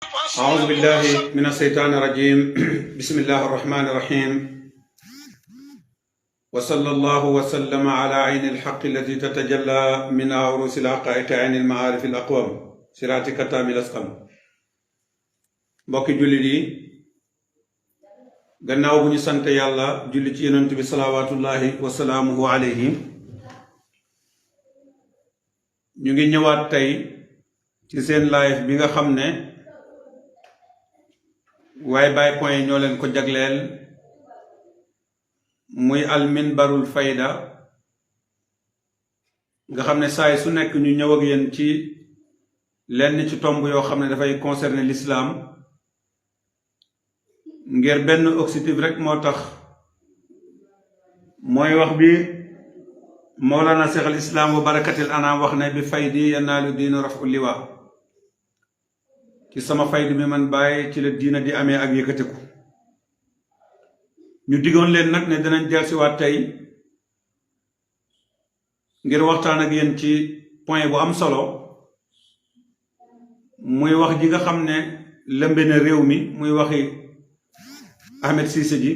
أعوذ بالله من الشيطان الرجيم بسم الله الرحمن الرحيم وصلى الله وسلم على عين الحق التي تتجلى منها عروس الحقائق عين المعارف الأقوم صراط كتام الأسقم mbokki jullit yi gannaaw bu ñu sant yàlla julli ci yonent bi salawaatullahi wa salaamuhu alayhi ñu ngi ñëwaat tey ci seen live bi nga xam ne waaye Baye point ñoo leen ko jagleel muy al minbarul fayda nga xam ne saay su nekk ñu ñëw ak yéen ci lenn ci tomb yoo xam ne dafay concerner l'islam ngir benn objectif rek moo tax mooy wax bi Mawlana Cheikh al Islam wa barakatil anam wax ne bi faydi yanaalu diinu rafu liwa ci sama faydu bi man bàyyi ci la diina di amee ak yëkkatiku ñu diggoon leen nag ne dinañ dellusiwaat tey ngir waxtaan ak yéen ci point bu am solo muy wax ji nga xam ne lëmbe na réew mi muy waxi Ahmed Cissé ji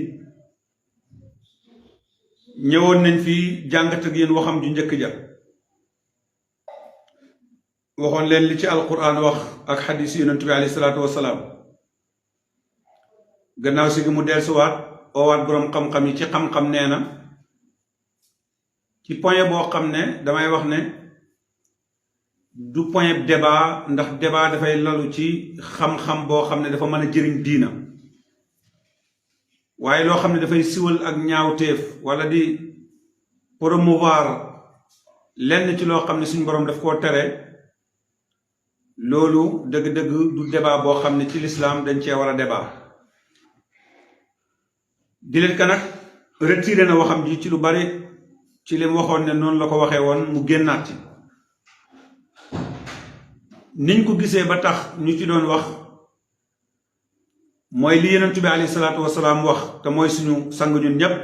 ñëwoon nañ fi jàngat ak yéen waxam ju njëkk ja waxoon leen li ci alquran wax ak xadis yonent bi alayhi salaatu wasalaam gannaaw si gi mu dellusiwaat oowaat boroom xam-xam yi ci xam-xam nee na ci point boo xam ne damay wax ne du point débat ndax débat dafay lalu ci xam-xam boo xam ne dafa mën a jëriñ diina waaye loo xam ne dafay siwal ak ñaawteef wala di promouvoir lenn ci loo xam ne suñu boroom daf koo tere loolu dëgg-dëgg du débat boo xam ne ci lislaam dañ cee war a débat di leen ka nag retiré na waxam ji ci lu bari ci lim waxoon ne noonu la ko waxee woon mu génnaat ci niñ ko gisee ba tax ñu ci doon wax mooy li yonent bi alayhi salaatu wasalaam wax te mooy suñu sang ñun ñépp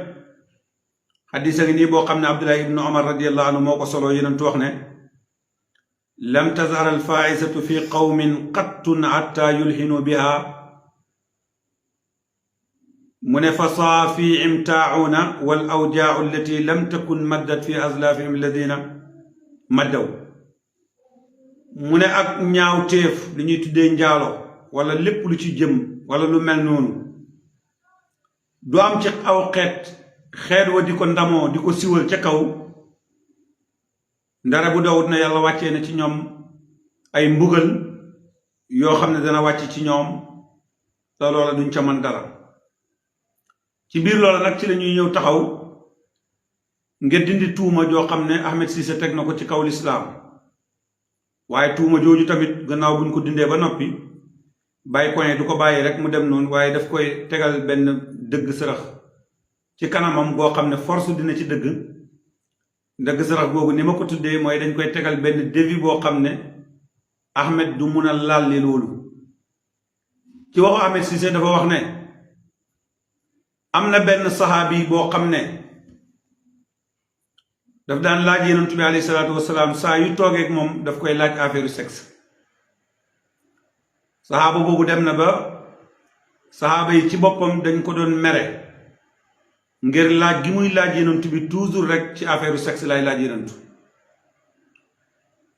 xadis a ngi nii boo xam ne Abdullah ibnu Omar radiyallahu anhu moo ko solo yonent wax ne lam tazhar alfaisatu fi qawmin qattun hatta yulhinu biha mu ne fa saafi imtaauna wal awjaau allati lam takun maddat fi azlafihim alladina maddaw mu ne ak ñaawteef li ñuy tuddee njaalo wala lépp lu ci jëm wala lu mel noonu du am ci aw xeet wa di ko ndamoo di ko siwal ca kaw ndara bu dawut na yàlla wàccee na ci ñoom ay mbugal yoo xam ne dana wàcc ci ñoom te loola duñ ca mën dara ci biir loola nag ci la ñuy ñëw taxaw ngir dindi tuuma joo xam ne Ahmed Cissé teg na ko ci kaw lislaam waaye tuuma jooju tamit gannaaw buñ ko dindee ba noppi Baye point du ko bàyyi rek mu dem noonu waaye daf koy tegal benn dëgg sërëx ci kanamam goo xam ne force dina ci dëgg sërëx googu ni ma ko tuddee mooy dañ koy tegal benn défi boo xam ne Ahmed du mun a lalli loolu ci waxu Ahmed Cissé dafa wax ne am na benn saxaabi boo xam ne daf daan laaj yonent bi alayhi salaatu wasalaam saa yu toogeek moom daf koy laaj affaire sexe saxaaba boobu dem na ba saxaaba yi ci boppam dañ ko doon mere ngir laaj gi muy laaj yonent bi toujours rek ci affaire sexe lay laaj yonent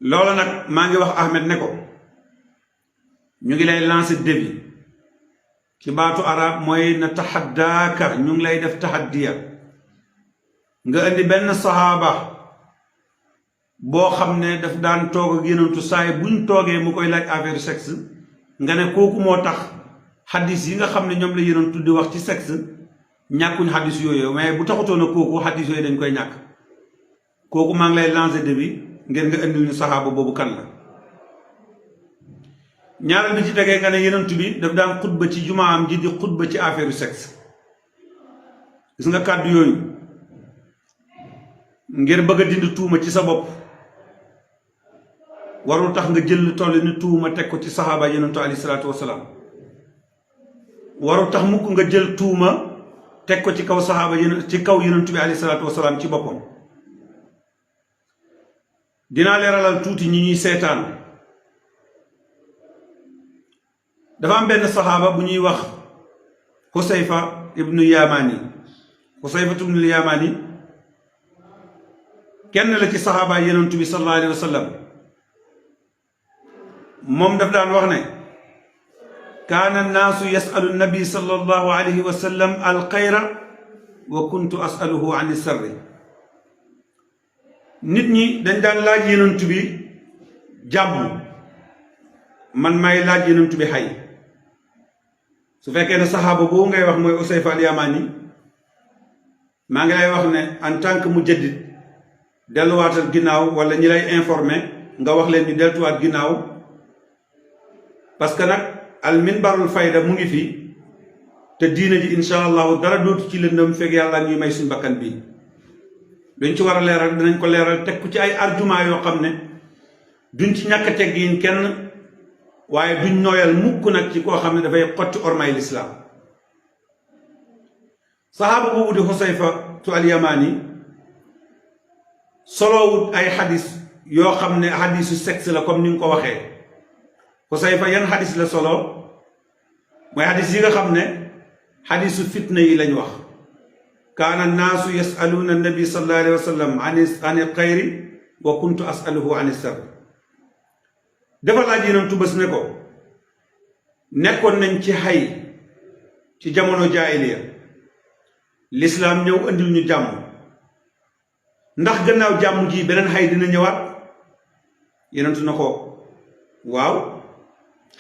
loola nag maa ngi wax Ahmed ne ko ñu ngi lay lancer défi ci baatu arab mooy na taxaddaaka ñu ngi lay def taxaddiya nga indi benn saxaaba boo xam ne daf daan toog ak yonentu saay buñ toogee mu koy laaj affaire sexe nga ne kooku moo tax xadis yi nga xam ne ñoom la yonentu di wax ci sexe ñàkkuñ xadis yooyu mais bu taxutoon a kooku xadis yooyu dañ koy ñàkk kooku maa ngi lay lancer défi ngir nga indil ñu saxaaba boobu kan la ñaareel bi ci tegee nga ne yonent bi daf daan xutba ci jumaam ji di xutba ci affaire sexe gis nga kàddu yooyu ngir bëgg a dindi tuuma ci sa bopp warul tax nga jël toll ni tuuma teg ko ci saxaaba yonentu alayhi salaatu wasalaam warul tax mukk nga jël tuuma teg ko ci kaw saxaaba ci kaw yonentu bi alayhi salaatu wasalaam ci boppam dinaa leeralal tuuti ñi ñuy seetaan dafa am benn saxaaba bu ñuy wax Xusayfa ibnu Yamani. Xusayfa ibnu Yamani kenn la ci saxaaba Yonent bi sallallahu alayhi wa sallam. moom daf daan wax ne kaana annaasu yasalu nabi sallallahu alayhi wa sallam alxayra wa kuntu asaluhu an sarri. nit ñi dañ daan laaj Yonent bi jàmm, man may laaj Yonent bi xay. su fekkee ne saxaaba boobu ngay wax mooy Xusayfa al Yamani, maa ngi lay wax ne en tant que mujaddid delluwaatal ginnaaw, wala ñi lay informé nga wax leen ñu deltuwaat ginnaaw, parce que nag al minbarul fayda mu ngi fi te diine ji incha allahu dara dootu ci lëndëm fekk yàlla ñuy may suñ bakkan bi. duñ ci war a leeral dinañ ko leeral teg ku ci ay argument yoo xam ne duñ ci ñàkk teggiin kenn, waaye duñ nooyal mukk nag ci koo xam ne dafay xotti ormay lislaam. saxaaba boobu di Xusayfa tu al Yamani solowut ay xadis yoo xam ne xadisu sexe la comme ni nga ko waxee. Xusayfa yan xadis la solo mooy xadis yi nga xam ne xadisu fitna yi lañ wax. kaana naasu yasaluuna nabi sallallahu alayhi wa sallam an xayri wa kuntu asaluhu an sar. dafa laaj Yonent bés ne ko nekkoon nañ ci xay ci jamono jaahiliya, lislaam ñëw andil ñu jàmm, ndax gannaaw jàmm ji beneen xay dina ñëwaat? Yonent na ko waaw,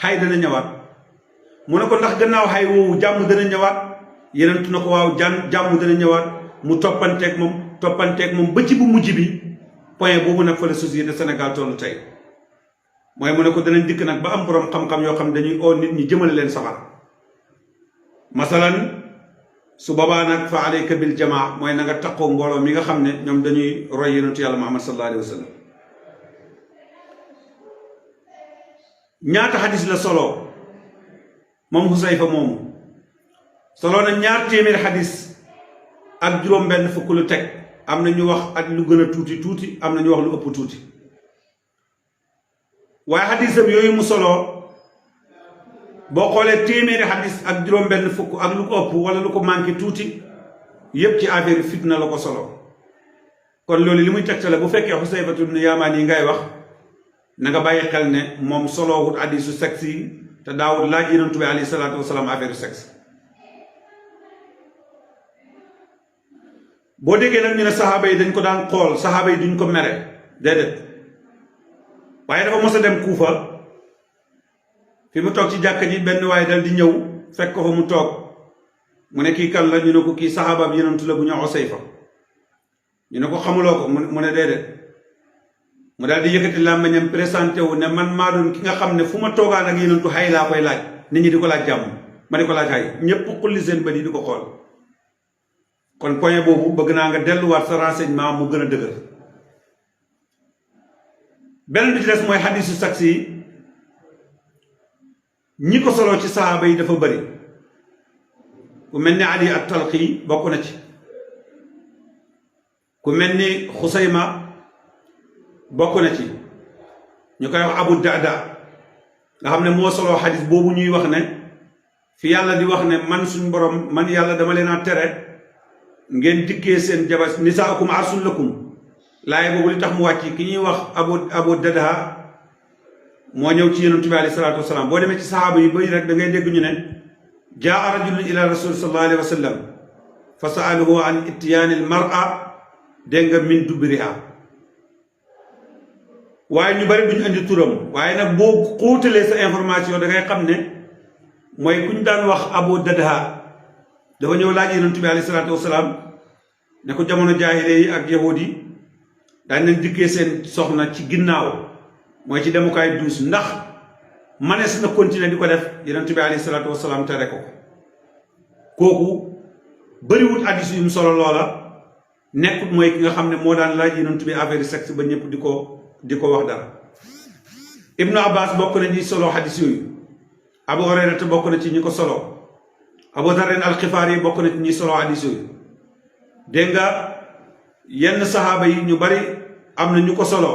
xay dana ñëwaat. mu ne ko ndax gannaaw xay woowu jàmm dana ñëwaat? Yonent na ko waaw, jàmm dana ñëwaat. mu toppanteeg moom ba ci bu mujj bi, point boobu nag fa la société Sénégal tollu tey. mooy mu ne ko danañ dikk nag ba am borom xam-xam yoo xam dañuy oo nit ñi jëmale leen safara. masalan su boobaa nag fa alayka bil jamaa, mooy na nga taqoo mbooloo mi nga xam ne ñoom dañuy roy yonentu yàlla Muhammad sallallahu alayhi wa sallam. ñaata xadis la solo moom Xusayfa moomu? solo na 200 xadis ak juróom-benn fukk lu teg. am na ñu wax ak lu gën a tuuti, am na ñu wax lu ëpp tuuti. waaye xadisam yooyu mu solo boo xoolee 100 xadis ak juróom-benn fukk ak lu ko ëpp wala lu ko manqué tuuti, yépp ci affaire fitna la ko solo. kon loolu li muy tegtale bu fekkee Xusayfa ibn Yamani yi ngay wax, na nga bàyyi xel ne moom soloowut hadisu sexe yi te daawut laaj Yonent bi alayhi salaatu wasalaam affaire sexe. boo déggee nag ñu ne saxaaba yi dañ ko daan xool, saxaaba yi duñ ko mere, déedéet. waaye dafa mos a dem Kuufa, fi mu toog ci jàkka ji benn waaye dal di ñëw fekk ko fa mu toog. mu ne kii kan la? ñu ne ko kii saxaaba bi Yonent la bu ñu Xusayfa. ñu ne ko xamuloo ko? mu ne déedéet. mu daal di yëkkati làmmiñam présenté wu ne man maa doon ki nga xam ne fu ma toogaan ak Yonent xay laa koy laaj, nit ñi di ko laaj jàmm, ma di ko laaj xay, ñépp xulli seen bët yi di ko xool. kon point boobu bëgg naa nga delluwaat sa renseignement mu gën a dëgër. beneen bi ci des mooy xadisu saksi yi, ñi ko solo ci saxaaba yi dafa bëri. ku mel ni Ali at-Talqi bokk na ci, ku mel ni Xusayma bokk na ci, ñu koy wax Abu Darda nga xam ne moo solo xadis boobu ñuy wax ne fi yàlla di wax ne man suñ borom, man yàlla dama leen a tere ngeen dikkee seen jabar, nisaakum arsul lakum. laay boobu li tax mu wàcc ki ñuy wax Abu Darda moo ñëw ci Yonent bi alayhi salaatu wasalaam. boo demee ci saxaaba yu bëri rek da ngay dégg ñu ne jaa rajulun ila rasul sallallahu alayhi wa sallam fa saaluhu an ittiyaani al mar'a, dégg nga min dubriha. waaye ñu bëri duñu andi turam, waaye nag boo xóotalee sa information da ngay xam ne mooy ku ñu daan wax Abu Darda. dafa ñëw laaj Yonent bi alayhi salaatu wasalaam ne ko jamono jaahile yi ak yahud yi daañ leen dikkee seen soxna ci ginnaaw, mooy ci demukaay duus, ndax manees na continuer di ko def? Yonent bi alayhi salaatu wasalaam tere ko. kooku bëriwut hadiis yu mu solo loola, nekkut mooy ki nga xam ne moo daan laaj Yonent bi affaire sexe ba ñëpp di ko wax dara. Ibnu Abbas bokk na ñi solo hadiis yooyu. Abu Hurayrata bokk na ci ñi ko solo. Abu Darrin al-Xifaari yi bokk na ci ñi solo hadiis yooyu. dégg nga yenn saxaaba yi ñu bari am na ñu ko solo,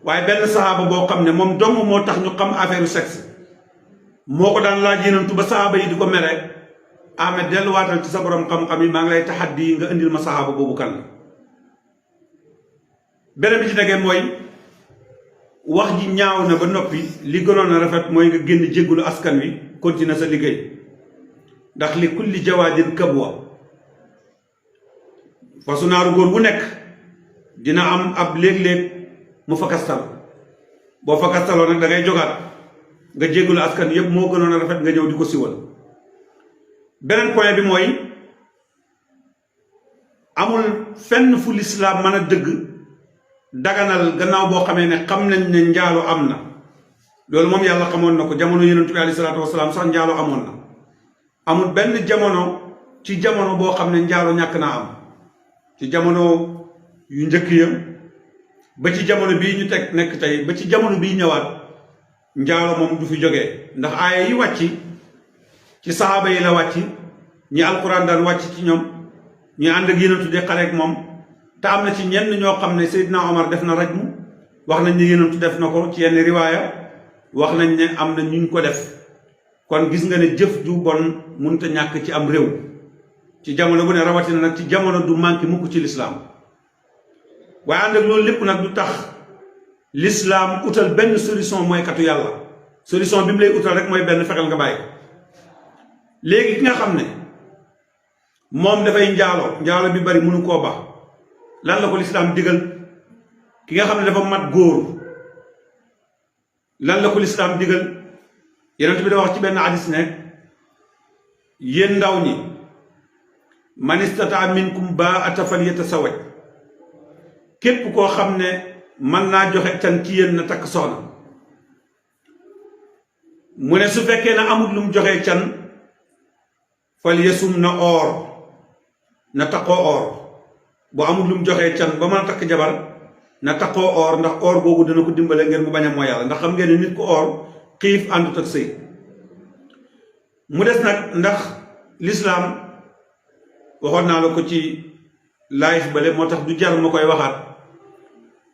waaye benn saxaaba boo xam ne moom dong moo tax ñu xam affaire sexe moo ko daan laaj yenentu ba sahaaba yi di ko mere Ahmed delluwaatal ci sa borom xam-xam yi maa ngi lay taxaddi nga indil ma sahaaba boobu kan la beneen bi ci tegee mooy wax ji ñaaw na ba noppi li gënoon a rafet mooy nga génn jéggulu askan wi continuer sa liggéey ndax li kulli jawaadin kabwa fasu naaru góor bu nekk dina am ab léeg-léeg mu fakastal boo fakastaloo nag da ngay jogaat nga jéggulu askan wi yépp moo gënoon a rafet nga ñëw di ko siwal beneen point bi mooy amul fenn fu lislaam mën a dëgg daganal gannaaw boo xamee ne xam nañ ne njaalo am na loolu moom yàlla xamoon na ko jamono yonent bi alayhi salaatu wasalaam sax njaalo amoon na amul benn jamono ci jamono boo xam ne njaalo ñàkk naa am ci jamono yu njëkk ya ba ci jamono bii ñu teg nekk tey ba ci jamono bii ñëwaat njaalo moom du fi jógee ndax aaya yi wàcc ci saxaaba yi la wàcc ñi alquran daan wàcc ci ñoom ñu ànd ak yonent di xare ak moom te am na ci ñenn ñoo xam ne Seydina Omar def na rajmu wax nañ ne yonent def na ko ci yenn riwaaya wax nañ ne am na ñuñ ko def kon gis nga ne jëf ju bon mënut a ñàkk ci am réew ci jamono bu ne rawatina nag ci jamono du manqué mukk ci lislaam waaye ànd ak loolu lépp nag du tax lislaam utal benn solution mooy katu yàlla solution bi mu lay utal rek mooy benn fexeel nga bàyyi léegi ki nga xam ne moom dafay njaalo bi bari mënu koo baax lan la ko lislaam digal ki nga xam ne dafa mat góor lan la ko lislaam digal yonent bi da wax ci benn hadis ne yéen ndaw ñi man istataa minkum baa'ata falyatazawwaj képp koo xam ne mën naa joxe can ci yéen na takk soxna mu ne su fekkee na amul lu mu joxee can falyasum na oor na takkoo oor bu amul lu mu joxee can ba mën a takk jabar na takkoo oor ndax oor googu dana ko dimbale ngeen mu bañ a mooy yàlla ndax xam ngeen ne nit ko oor xiif àndut ak sëy mu des nag ndax lislaam waxoon naa la ko ci live bale moo tax du jar ma koy waxaat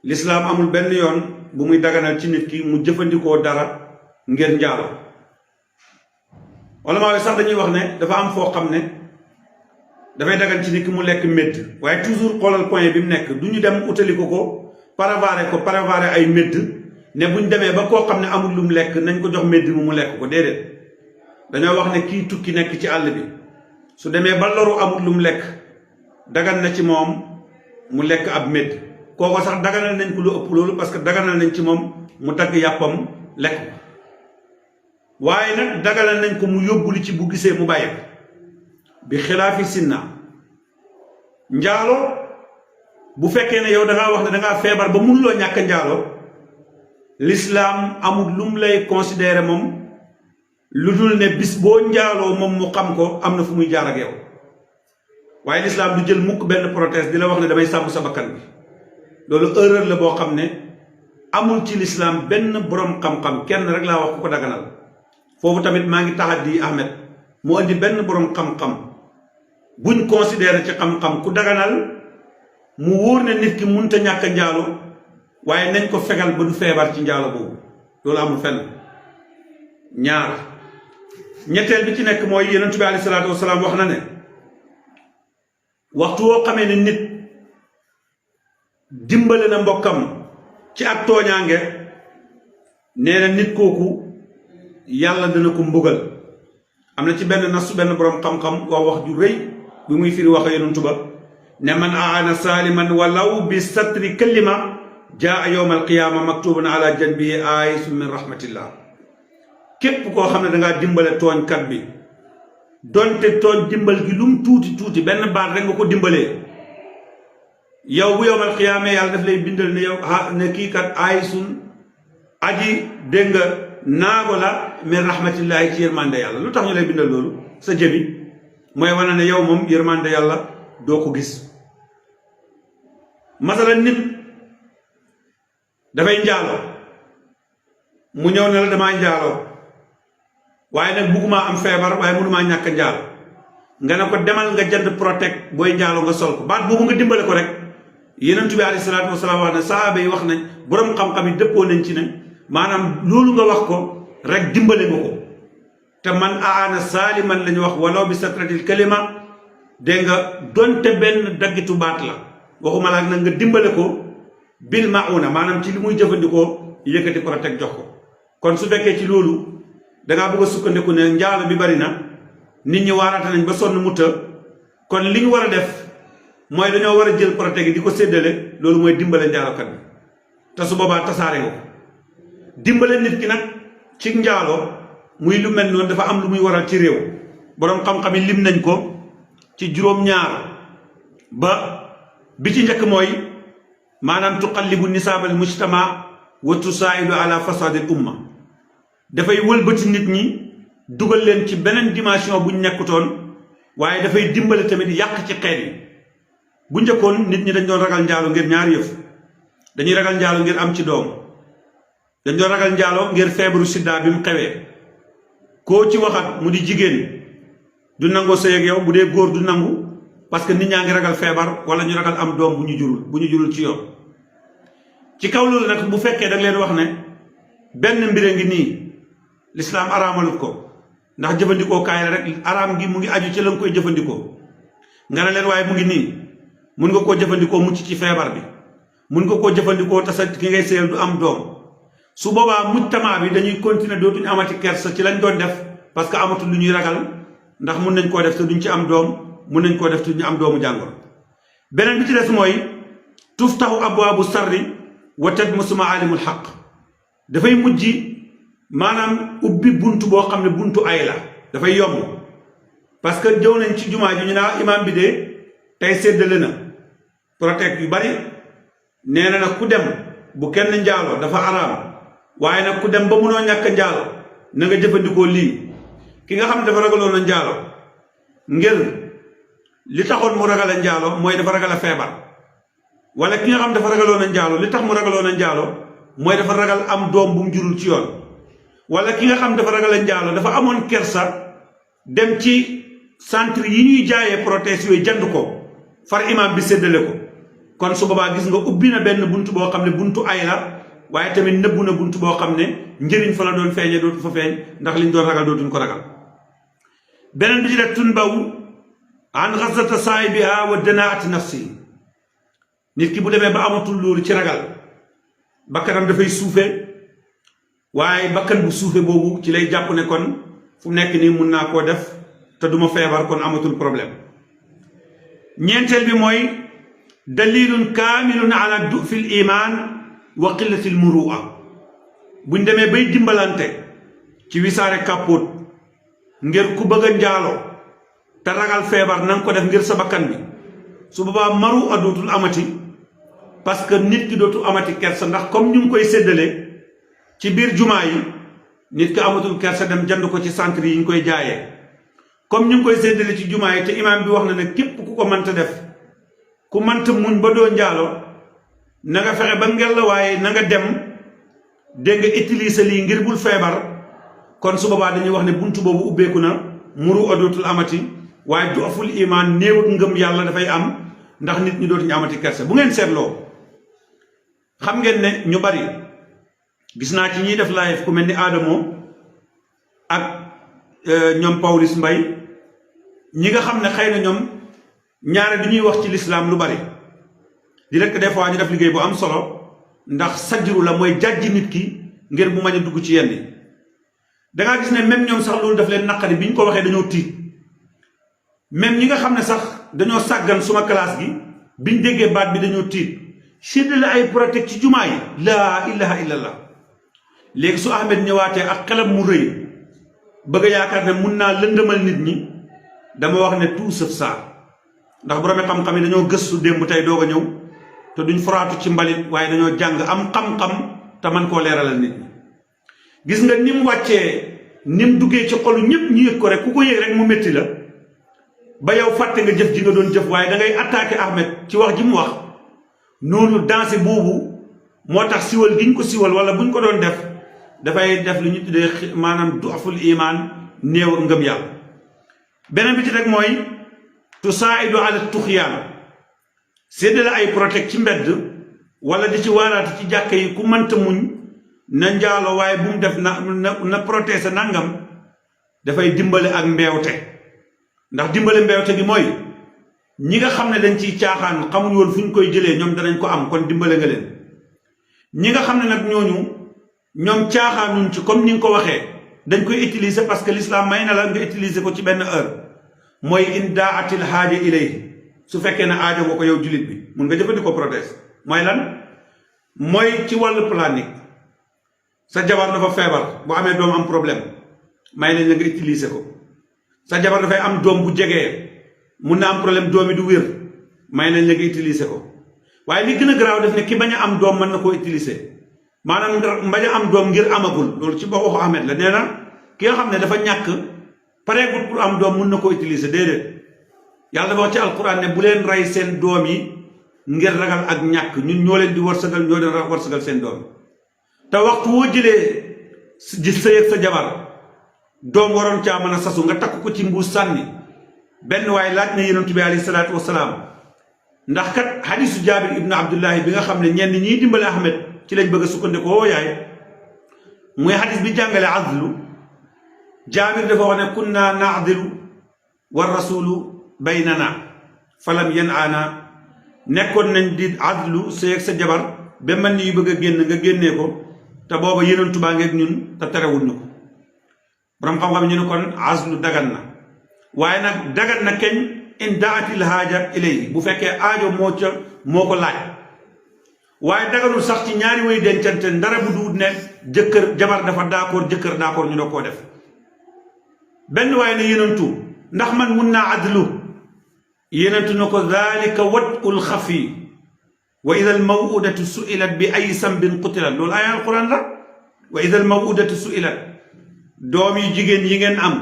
lislaam amul benn yoon bu muy daganal ci nit ki mu jëfandikoo dara ngir njaalo wala maa sax dañuy wax ne dafa am foo xam ne dafay dagan ci nit ki mu lekk médd waaye toujours xoolal point bi mu nekk du ñu dem utali ko préparer ay médd ne buñ demee ba koo xam ne amul lu mu lekk nañ ko jox médd mu lekk ko déedéet dañoo wax ne kii tukki nekk ci àll bi su demee ba loru amul lu mu lekk dagan na ci moom mu lekk ab médd kooko sax daganal nañ ko lu ëpp loolu parce que daganal nañ ci moom mu dagg yàppam lekk ko waaye nag daganal nañ ko mu yóbbuli ci bu gisee mu bàyyi ko bi xilaafi sinna njaalo bu fekkee ne yow dangaa wax ne dangaa feebar ba mënuloo ñàkk njaalo lislaam amul lu mu lay considéré moom lu dul ne bis boo njaaloo moom mu xam ko am na fu muy jaar ak yow waaye lislaam du jël mukk benn protest di la wax ne damay sàmm sa bakkan bi loolu erreur la boo xam ne amul ci lislaam benn borom xam-xam kenn rek laa wax ku ko daganal foofu tamit maa ngi taxaddi Ahmed mu indi benn borom xam-xam buñ considéré ci xam-xam ku daganal mu wóor ne nit ki mënta ñàkk a njaalo waaye nañ ko fegal ba du feebar ci njaalo boobu loolu amul fenn ñaar ñetteel bi ci nekk mooy yonent bi alayhi salaatu wasalaam wax na ne waxtu woo xamee ne nit dimbale na mbokkam ci ak tooñaange nee na nit kooku yàlla dana ko mbugal am na ci benn nasu benn borom xam-xam wax ju rëy bi muy firi wax yonent ba ne man aana saaliman walaw bi satri kalima jaa yowma alqiyaama maktuban ala janbihi ayatun min rahmatillah képp koo xam ne dangaa dimbale tooñkat bi donte tooñ dimbal gi lum tuuti benn baat rek nga ko dimbalee yow bu yowmal qiyaama yàlla daf lay bindal ne yow ne kii kat aysun aji dégg nga naago la min rahmatillahi ci yërmande yàlla lu tax ñu lay bindal loolu sa jëbi mooy wane ne yow moom yërmande yàlla doo ko gis masala nit dafay njaaloo mu ñëw ne la damaa njaaloo waaye nag buggumaa am feebar waaye mënumaa ñàkk njaalo nga ne ko demal nga jënd protect booy njaaloo nga sol ko baat boobu nga dimbale ko rek yonent bi alayhi salaatu wasalaam wax ne sahaaba yi wax nañ borom xam-xam yi dëppoo nañ ci ne maanaam loolu nga wax ko rek dimbale nga ko te man aana saaliman lañu wax walaw bi satratil kalima dégg nga donte benn daggitu baat la waxuma la nag nga dimbale ko bil mauna maanaam ci li muy jëfandikoo yëkkati ko teg jox ko kon su fekkee ci loolu dangaa bëgg a sukkandiku ne njaalo bi bari na nit ñi waaraate nañ ba sonn mu të kon li ñu war a def mooy dañoo war a jël protège di ko séddale loolu mooy dimbale njaalokat bi te su boobaa tasaare nga ko dimbale nit ki nag ci njaalo muy lu mel noonu dafa am lu muy waral ci réew boroom xam-xam yi lim nañ ko ci juróom-ñaar ba bi ci njëkk mooy maanaam tuqallibu nisaabal mujtama wa tusaa'idu ala fasadil umma dafay wëlbati nit ñi dugal leen ci beneen dimension buñ nekkutoon waaye dafay dimbale tamit yàq ci xeet yi bu njëkkoon nit ñi dañ doon ragal njaalo ngir ñaari yëf dañuy ragal njaalo ngir am ci doom dañ doon ragal njaalo ngir feebaru sida bi mu xewee koo ci waxat mu di jigéen du nangoo sëy ak yow bu dee góor du nangu parce que nit ñaa ngi ragal feebar wala ñu ragal am doom bu ñu jurul ci yoon ci kaw loolu nag bu fekkee da nga leen wax ne benn mbir a ngi nii lislaam araamalut ko ndax jëfandikoo kaay la rek araam gi mu ngi aju ci la nga koy jëfandikoo nga ne leen waaye mu ngi nii mun nga koo jëfandikoo mucc ci feebar bi mun nga koo jëfandikoo te sa ki ngay sëyal du am doom su boobaa mujtama bi dañuy continuer dootuñu amati kersa ci lañ doon def parce que amatul lu ñuy ragal ndax mun nañ koo def te duñ ci am doom mun nañ koo def te duñu am doomu jàngoro beneen bi ci des mooy tuftahu abwaabu sarri wa tadmusu maalimul xaq dafay mujj maanaam ubbi buntu boo xam ne buntu ay la dafay yomb parce que jëw nañ ci jumaa ji ñu naa imaam bi de tey séddale na protect yu bari nee na nag ku dem bu kenn njaalo dafa araam waaye nag ku dem ba munoo ñàkk njaalo na nga jëfandikoo lii ki nga xam ne dafa ragaloon a njaalo ngir li taxoon mu ragal a njaalo mooy dafa ragal a feebar wala ki nga xam dafa ragaloon a njaalo li tax mu ragaloon a njaalo mooy dafa ragal am doom bu mu jurul ci yoon wala ki nga xam dafa ragal a njaalo dafa amoon kersa dem ci centre yi ñuy jaayee prothèse yooyu jënd ko far imam bi séddale ko kon su boobaa gis nga ubbi na benn buntu boo xam ne buntu ay la waaye tamit nëbbu na buntu boo xam ne njëriñ fa la doon feeñee dootu fa feeñ ndax liñ doon ragal dootuñ ko ragal beneen bi ci def tun baw an xasata saahibiha wa danaati nafsi nit ki bu demee ba amatul loolu ci ragal bakkanam dafay suufe waaye bakkan bu suufe boobu ci lay jàpp ne kon fu nekk nii mun naa koo def te duma feebar kon amatul problème ñeenteel bi mooy dalilun kaamilun ala du fil iman wa qillatil murua buñ demee bay dimbalante ci wisaare kàppoot ngir ku bëgg a njaaloo te ragal feebar na nga ko def ngir sa bakkan bi su boobaa maru a dootul amati parce que nit ki dootul amati kersa ndax comme ñu ngi koy séddale ci biir jumaa yi nit ki amatul kersa dem jënd ko ci centre yi ñu koy jaayee comme ñu ngi koy séddale ci jumaa yi te imaam bi wax na ne képp ku ko mënta def ku mënta muñ ba doo njaalo na nga fexe ba ngel la waaye na nga dem dégg nga utiliser lii ngir bul feebar kon su boobaa dañuy wax ne buntu boobu ubbeeku na muru a dootul amati waaye du aful imaan néew ak ngëm yàlla dafay am ndax nit ñi dootuñu amati kersa bu ngeen seetloo xam ngeen ne ñu bari gis naa ci ñiy def live ku mel ni Adamo ak ñoom Pawlish Mbaye ñi nga xam ne xëy na ñoom ñaare du ñuy wax ci lislaam lu bari di rek des fois ñu def liggéey bu am solo ndax sajru la mooy jàjji nit ki ngir mu mañ a dugg ci yenn yi dangaa gis ne même ñoom sax loolu daf leen naqari bi ñu ko waxee dañoo tiit même ñi nga xam ne sax dañoo sàggan suma classe gi biñ déggee baat bi dañoo tiit séddale ay protect ci jumaa yi laa ilaha illallah léegi su Ahmed ñëwaatee ak xelam mu rëy bëgg a yaakaar ne mun naa lëndëmal nit ñi dama wax ne tout sauf ça ndax borom xam-xam yi dañoo gëstu démb tey doog a ñëw te duñ foraatu ci mbalit waaye dañoo jàng am xam-xam te man koo leeralal nit ñi gis nga ni mu wàccee ni mu duggee ci xolu ñëpp ñu yëg ko rek ku ko yëg rek mu métti la ba yow fàtte nga jëf ji nga doon jëf waaye da ngay attaqué Ahmed ci wax ji mu wax noonu dansé boobu moo tax siwal gi ñu ko siwal wala buñ ko doon def dafay def lu ñu tuddee maanaam du aful iman néew ak ngëm yàlla beneen bi ci rek mooy tusaidu ala tuxyaan séddale ay protect ci mbedd wala di ci waaraate ci jàkka yi ku mënta muñ na njaalo waaye bu mu def na protéger nangam dafay dimbale ak mbeewte ndax dimbale mbeewte gi mooy ñi nga xam ne dañ ciy caaxaan xamuñ woon fu ñu koy jëlee ñoom danañ ko am kon dimbale nga leen ñi nga xam ne nag ñoom caaxaanuñ ci comme ni nga ko waxee dañ koy utiliser parce que l'islam may na la nga utiliser ko ci benn heure mooy in daatil xaaja ilayhi su fekkee ne aajo nga ko yow jullit bi mun nga jëfandikoo prothèse mooy lan mooy ci wàllu planique sa jabar dafa feebar bu amee doom am problème may nañ la nga utiliser ko sa jabar dafay am doom bu jegee mun na am problème doom yi du wér may nañ la nga utiliser ko waaye li gën a garaaw def ne ki bañ a am doom mën na koo utiliser maanaam bañ a am doom ngir amagul loolu ci ba waxu Ahmed la nee na ki nga xam ne dafa ñàkk pareegul pour am doom mun na koo utiliser déedéet yàlla dafa wax ci alquran ne bu leen rey seen doom yi ngir ragal ak ñàkk ñun ñoo leen di warsagal ñoo leen warsagal seen doom te waxtu woo jëlee ji sëy ak sa jabar doom waroon caa mën a sasu nga takk ko ci mbuus sànni benn waaye laaj na yonent bi alayhi salaatu wasalaam ndax kat hadisu jaabir ibnu abdullahi bi nga xam ne ñenn ñiy dimbale Ahmed ci lañ bëgg a sukkandikoo yaay muy hadis bi jàngale azlu jaabir dafa wax ne kunna naadilu wa rasulu baynana falam yan'ana nekkoon nañ di azlu sëy ak sa jabar ba man ni yu bëgg a génn nga génnee ko te booba yonentu baa ngeeg ñun te terewul ñu ko borom xam-xam ñu ne kon azlu dagan na waaye nag dagan na keñ in daatil haaja ilayhi bu fekkee aajo moo ko laaj waaye daganul sax ci ñaari way dencante ndara bu duut ne jabar dafa d'accord jëkkër d'accord ñu doo koo def benn waaye ne yonentu ndax man mun naa adlu yonentu na ko dhalika watul xafi wa ida al mawudatu suilat bi ay sambin qutilat loolu ay alquran la wa ida al mawudatu suilat doom yi jigéen yi ngeen am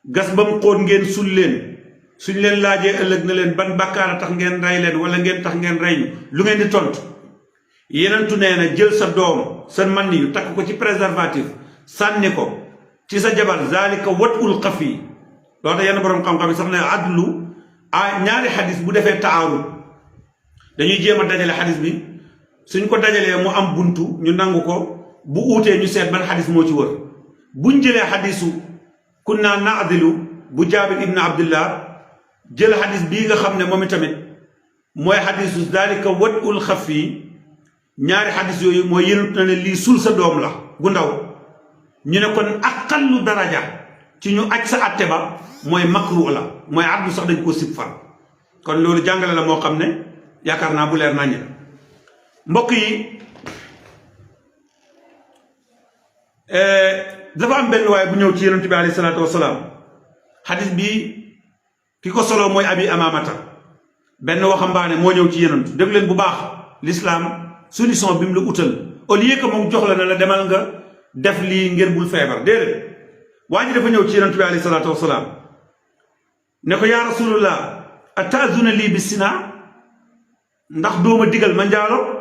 gas ba mu xóot ngeen sul leen suñ leen laajee ëllëg na leen ban bàkkaar a tax ngeen rey leen wala ngeen tax ngeen rey ñu lu ngeen di tontu yenentu nee na jël sa doom sa man yu takk ko ci préservatif sànni ko ci sa jabar zalika watul xafi loolu da yenn borom xam-xam yi sax ne adlu ñaari xadis bu defee taarud dañuy jéem a dajale xadis bi suñ ko dajalee mu am buntu ñu nangu ko bu uutee ñu seet ban xadis moo ci wër buñ jëlee xadisu kunna naadilu bu jaabir ibn abdullah jël xadis bii nga xam ne moom itamit mooy xadisu dalika watul xafi ñaari xadis yooyu mooy yënut na ne lii sul sa doom la gu ndaw ñu ne kon aqallu daraja ci ñu aj sa atte ba mooy makru la mooy addu sax dañ ko sib far kon loolu jàngale la moo xam ne yaakaar naa bu leer naññi la mbokk yi dafa am benn waaye bu ñëw ci yonent bi alayhi salaatu wasalaam xadis bi ki ko solo mooy abi amamata benn waxambaane moo ñëw ci yonent dégg leen bu baax l'islam solution bi mu la utal au lieu que moom jox la ne la demal nga def lii ngir bul feebar déedéet waa ji dafa ñëw ci yonent bi alayhi salaatu wasalaam ne ko yaa rasulullah ataazuna lii bi sina ndax dooma digal ma njaalo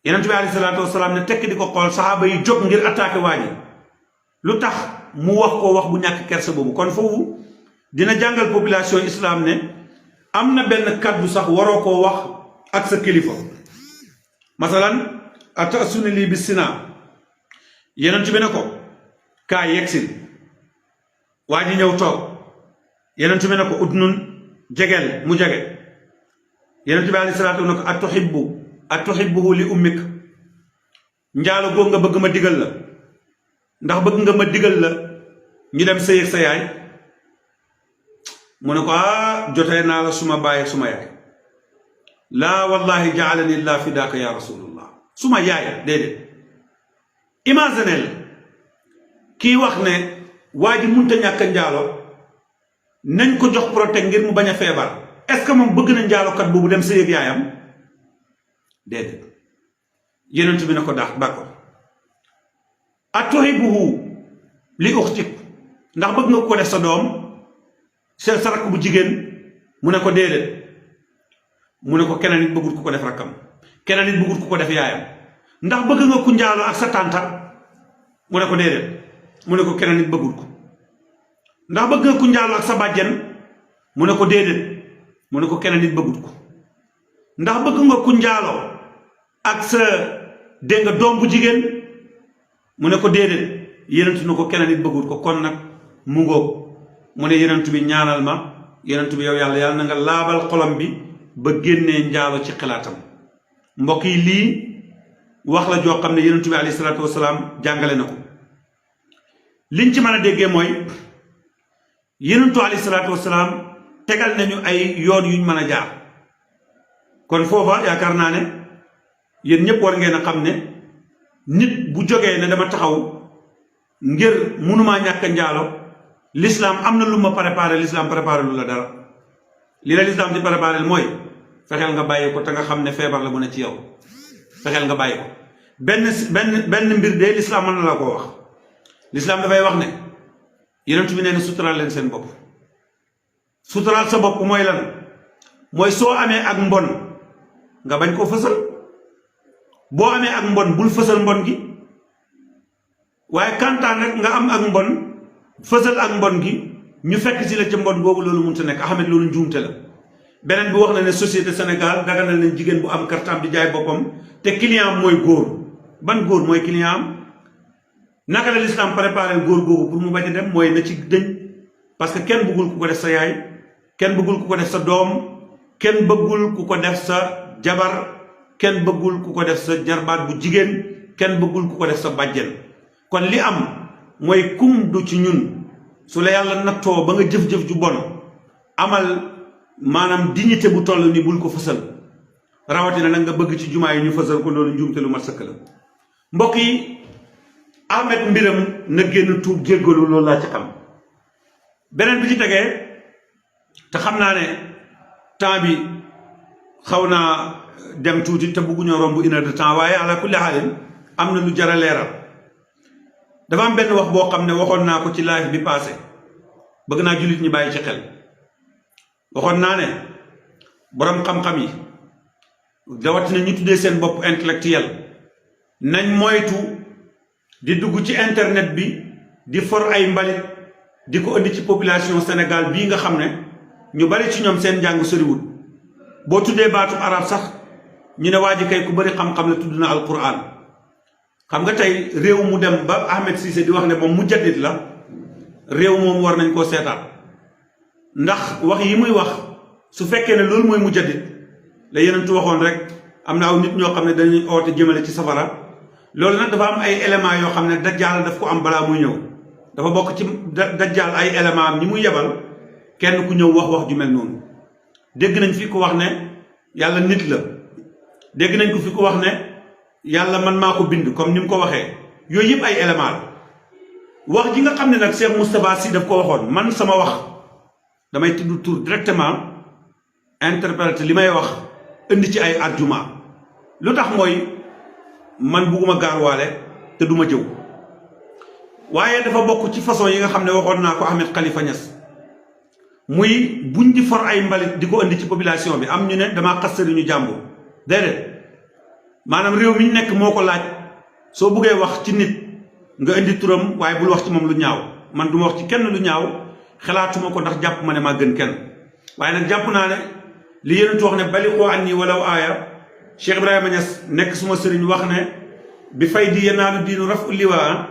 yonent bi alayhi salaatu wasalaam ne tekk di ko xool saxaaba yi jóg ngir attaqué waa ji lu tax mu wax ko wax bu ñàkk kersa boobu kon foofu dina jàngal population islam ne am na benn kaddu sax waroo koo wax ak sa kilifa masalan ataazuna lii bi sina yonent bi ne ko kaay yegsil waa ji ñëw toog yonent bi ne ko udnun jegeel mu jege yonent bi alayhi salaatu ne ko atuhibbuhu li ummik njaalo boo nga bëgg ma digal la ndax bëgg nga ma digal la ñu dem sëy ak sa yaay mu ne ko jotee naa la suma baay ak suma yaay laa wallahi jaalani llah fidaaka ya rasulullah suma yaay déedéet imaginel kii wax ne waa ji munta ñàkk njaalo nañ ko jox protect ngir mu bañ a feebar est-ce que moom bëgg na njaalokat boobu dem sëy ak yaayam déedéet yonent bi ne ko d'accord atuhibbuhu li uxtik ndax bëgg nga ko def sa doom sa rakk bu jigéen mu ne ko déedéet mu ne ko keneen nit bëggul ku ko def rakkam keneen nit bëggul ku ko def yaayam ndax bëgg nga ku njaalo ak sa tànta mu ne ko déedéet mu ne ko keneen nit bëggul ko ndax bëgg nga ku njaalo ak sa bàjjen mu ne ko déedéet mu ne ko keneen nit bëggul ko ndax bëgg nga ku njaalo ak sa dégg nga doom bu jigéen mu ne ko déedéet yenentu na ko keneen nit bëggut ko kon nag mu ngóog mu ne yenentu bi ñaanal ma yenentu bi yow yàlla na nga laabal xolam bi ba génnee njaalo ci xalaatam mbokk yi lii wax la joo xam ne yenentu bi alayhi salaatu wasalaam jàngale na ko liñ ci mën a déggee mooy yenentu alayhi salaatu wasalaam tegal nañu ay yoon yuñ mën a jaar kon foofa yaakaar naa ne yéen ñëpp war ngeen a xam ne nit bu jógee ne dama taxaw ngir mënumaa ñàkk njaalo l'islam am na lu ma préparé l'islam préparé lu la dara li la l'islam di préparé mooy fexeel nga bàyyi ko te nga xam ne feebar la mu ne ci yow fexeel nga bàyyi ko benn mbir de l'islam mën na la koo wax l'islam dafay wax ne yonent bi nee na suturaal leen seen bopp suturaal sa bopp mooy lan mooy soo amee ak mbon nga bañ koo fësal boo amee ak mbon bul fësal mbon gi waaye kantaan rek nga am ak mbon fësal ak mbon gi ñu fekk si la ca mbon boobu loolu mënut a nekk Ahmed loolu njuumte la beneen bi wax na ne société Sénégal daganal nañ jigéen bu am kartam di jaay boppam te client mooy góor ban góor mooy client am naka la l'islam préparé góor googu pour mu bañ a dem mooy na ci dëñ parce que kenn bëggul ku ko def sa yaay kenn bëggul ku ko def sa doom kenn bëggul ku ko def sa jabar kenn bëggul ku ko def sa jarbaat bu jigéen kenn bëggul ku ko def sa bàjjen kon li am mooy kum du ci ñun su la yàlla nattoo ba nga jëf-jëf ju bon amal maanaam dignité bu toll ni bul ko fësal rawatina nag nga bëgg ci jumaa yi ñu fësal ko loolu njuumte lu mat sëkk la mbokk yi Ahmed mbiram na génn tuub jéggalu loolu laa ci xam beneen bi ci tegee te xam naa ne temps bi xaw naa dem tuuti te bëgguñoo romb 1 heure de temps waaye ala kulli xaalin am na lu jar a leeral dafa am benn wax boo xam ne waxoon naa ko ci live bi passé bëgg naa jullit ñi bàyyi ci xel waxoon naa ne boroom xam-xam yi rawatina ñu tuddee seen bopp intellectuel nañ moytu di dugg ci internet bi di for ay mbalit di ko indi ci population Sénégal bii nga xam ne ñu bari ci ñoom seen njàng soriwul boo tuddee baatu arab sax ñu ne waa ji kay ku bari xam-xam la tudd na alquran xam nga tey réew mu dem ba Ahmed Cissé di wax ne moom mujaddid la réew moom war nañ koo seetaat ndax wax yi muy wax su fekkee ne loolu mooy mujaddid la yenentu waxoon rek am na aw nit ñoo xam ne dañuy oote jëmale ci safara loolu nag dafa am ay éléments yoo xam ne dajjaal daf ko am balaa muy ñëw dafa bokk ci dajjaal ay éléments am ñi muy yebal kenn ku ñëw wax ju mel noonu dégg nañ fi ko wax ne yàlla nit la dégg nañ ko fi ko wax ne yàlla man maa ko bind comme ni mu ko waxee yooyu yëpp ay éléments la wax ji nga xam ne nag Cheikh Moustapha Sy daf ko waxoon man sama wax damay tudd tur directement interpréter li may wax indi ci ay argument lu tax mooy man bugguma gaarwaale te duma jëw waaye dafa bokk ci façon yi nga xam ne waxoon naa ko Ahmed Khalifa Niass muy buñ di for ay mbalit di ko indi ci population bi am ñu ne damaa xas sëriñu jàmbur déedéet maanaam réew mi ñu nekk moo ko laaj soo buggee wax ci nit nga indi turam waaye bul wax ci moom lu ñaaw man duma wax ci kenn lu ñaaw xalaatuma ko ndax jàpp ma ne maa gën kenn waaye nag jàpp naa ne li yenentu wax ne bali xoo an nii walaw aaya Cheikh Ibrahima Niass nekk suma sëriñ wax ne bi fay di yenaalu diinu raf ulliwaa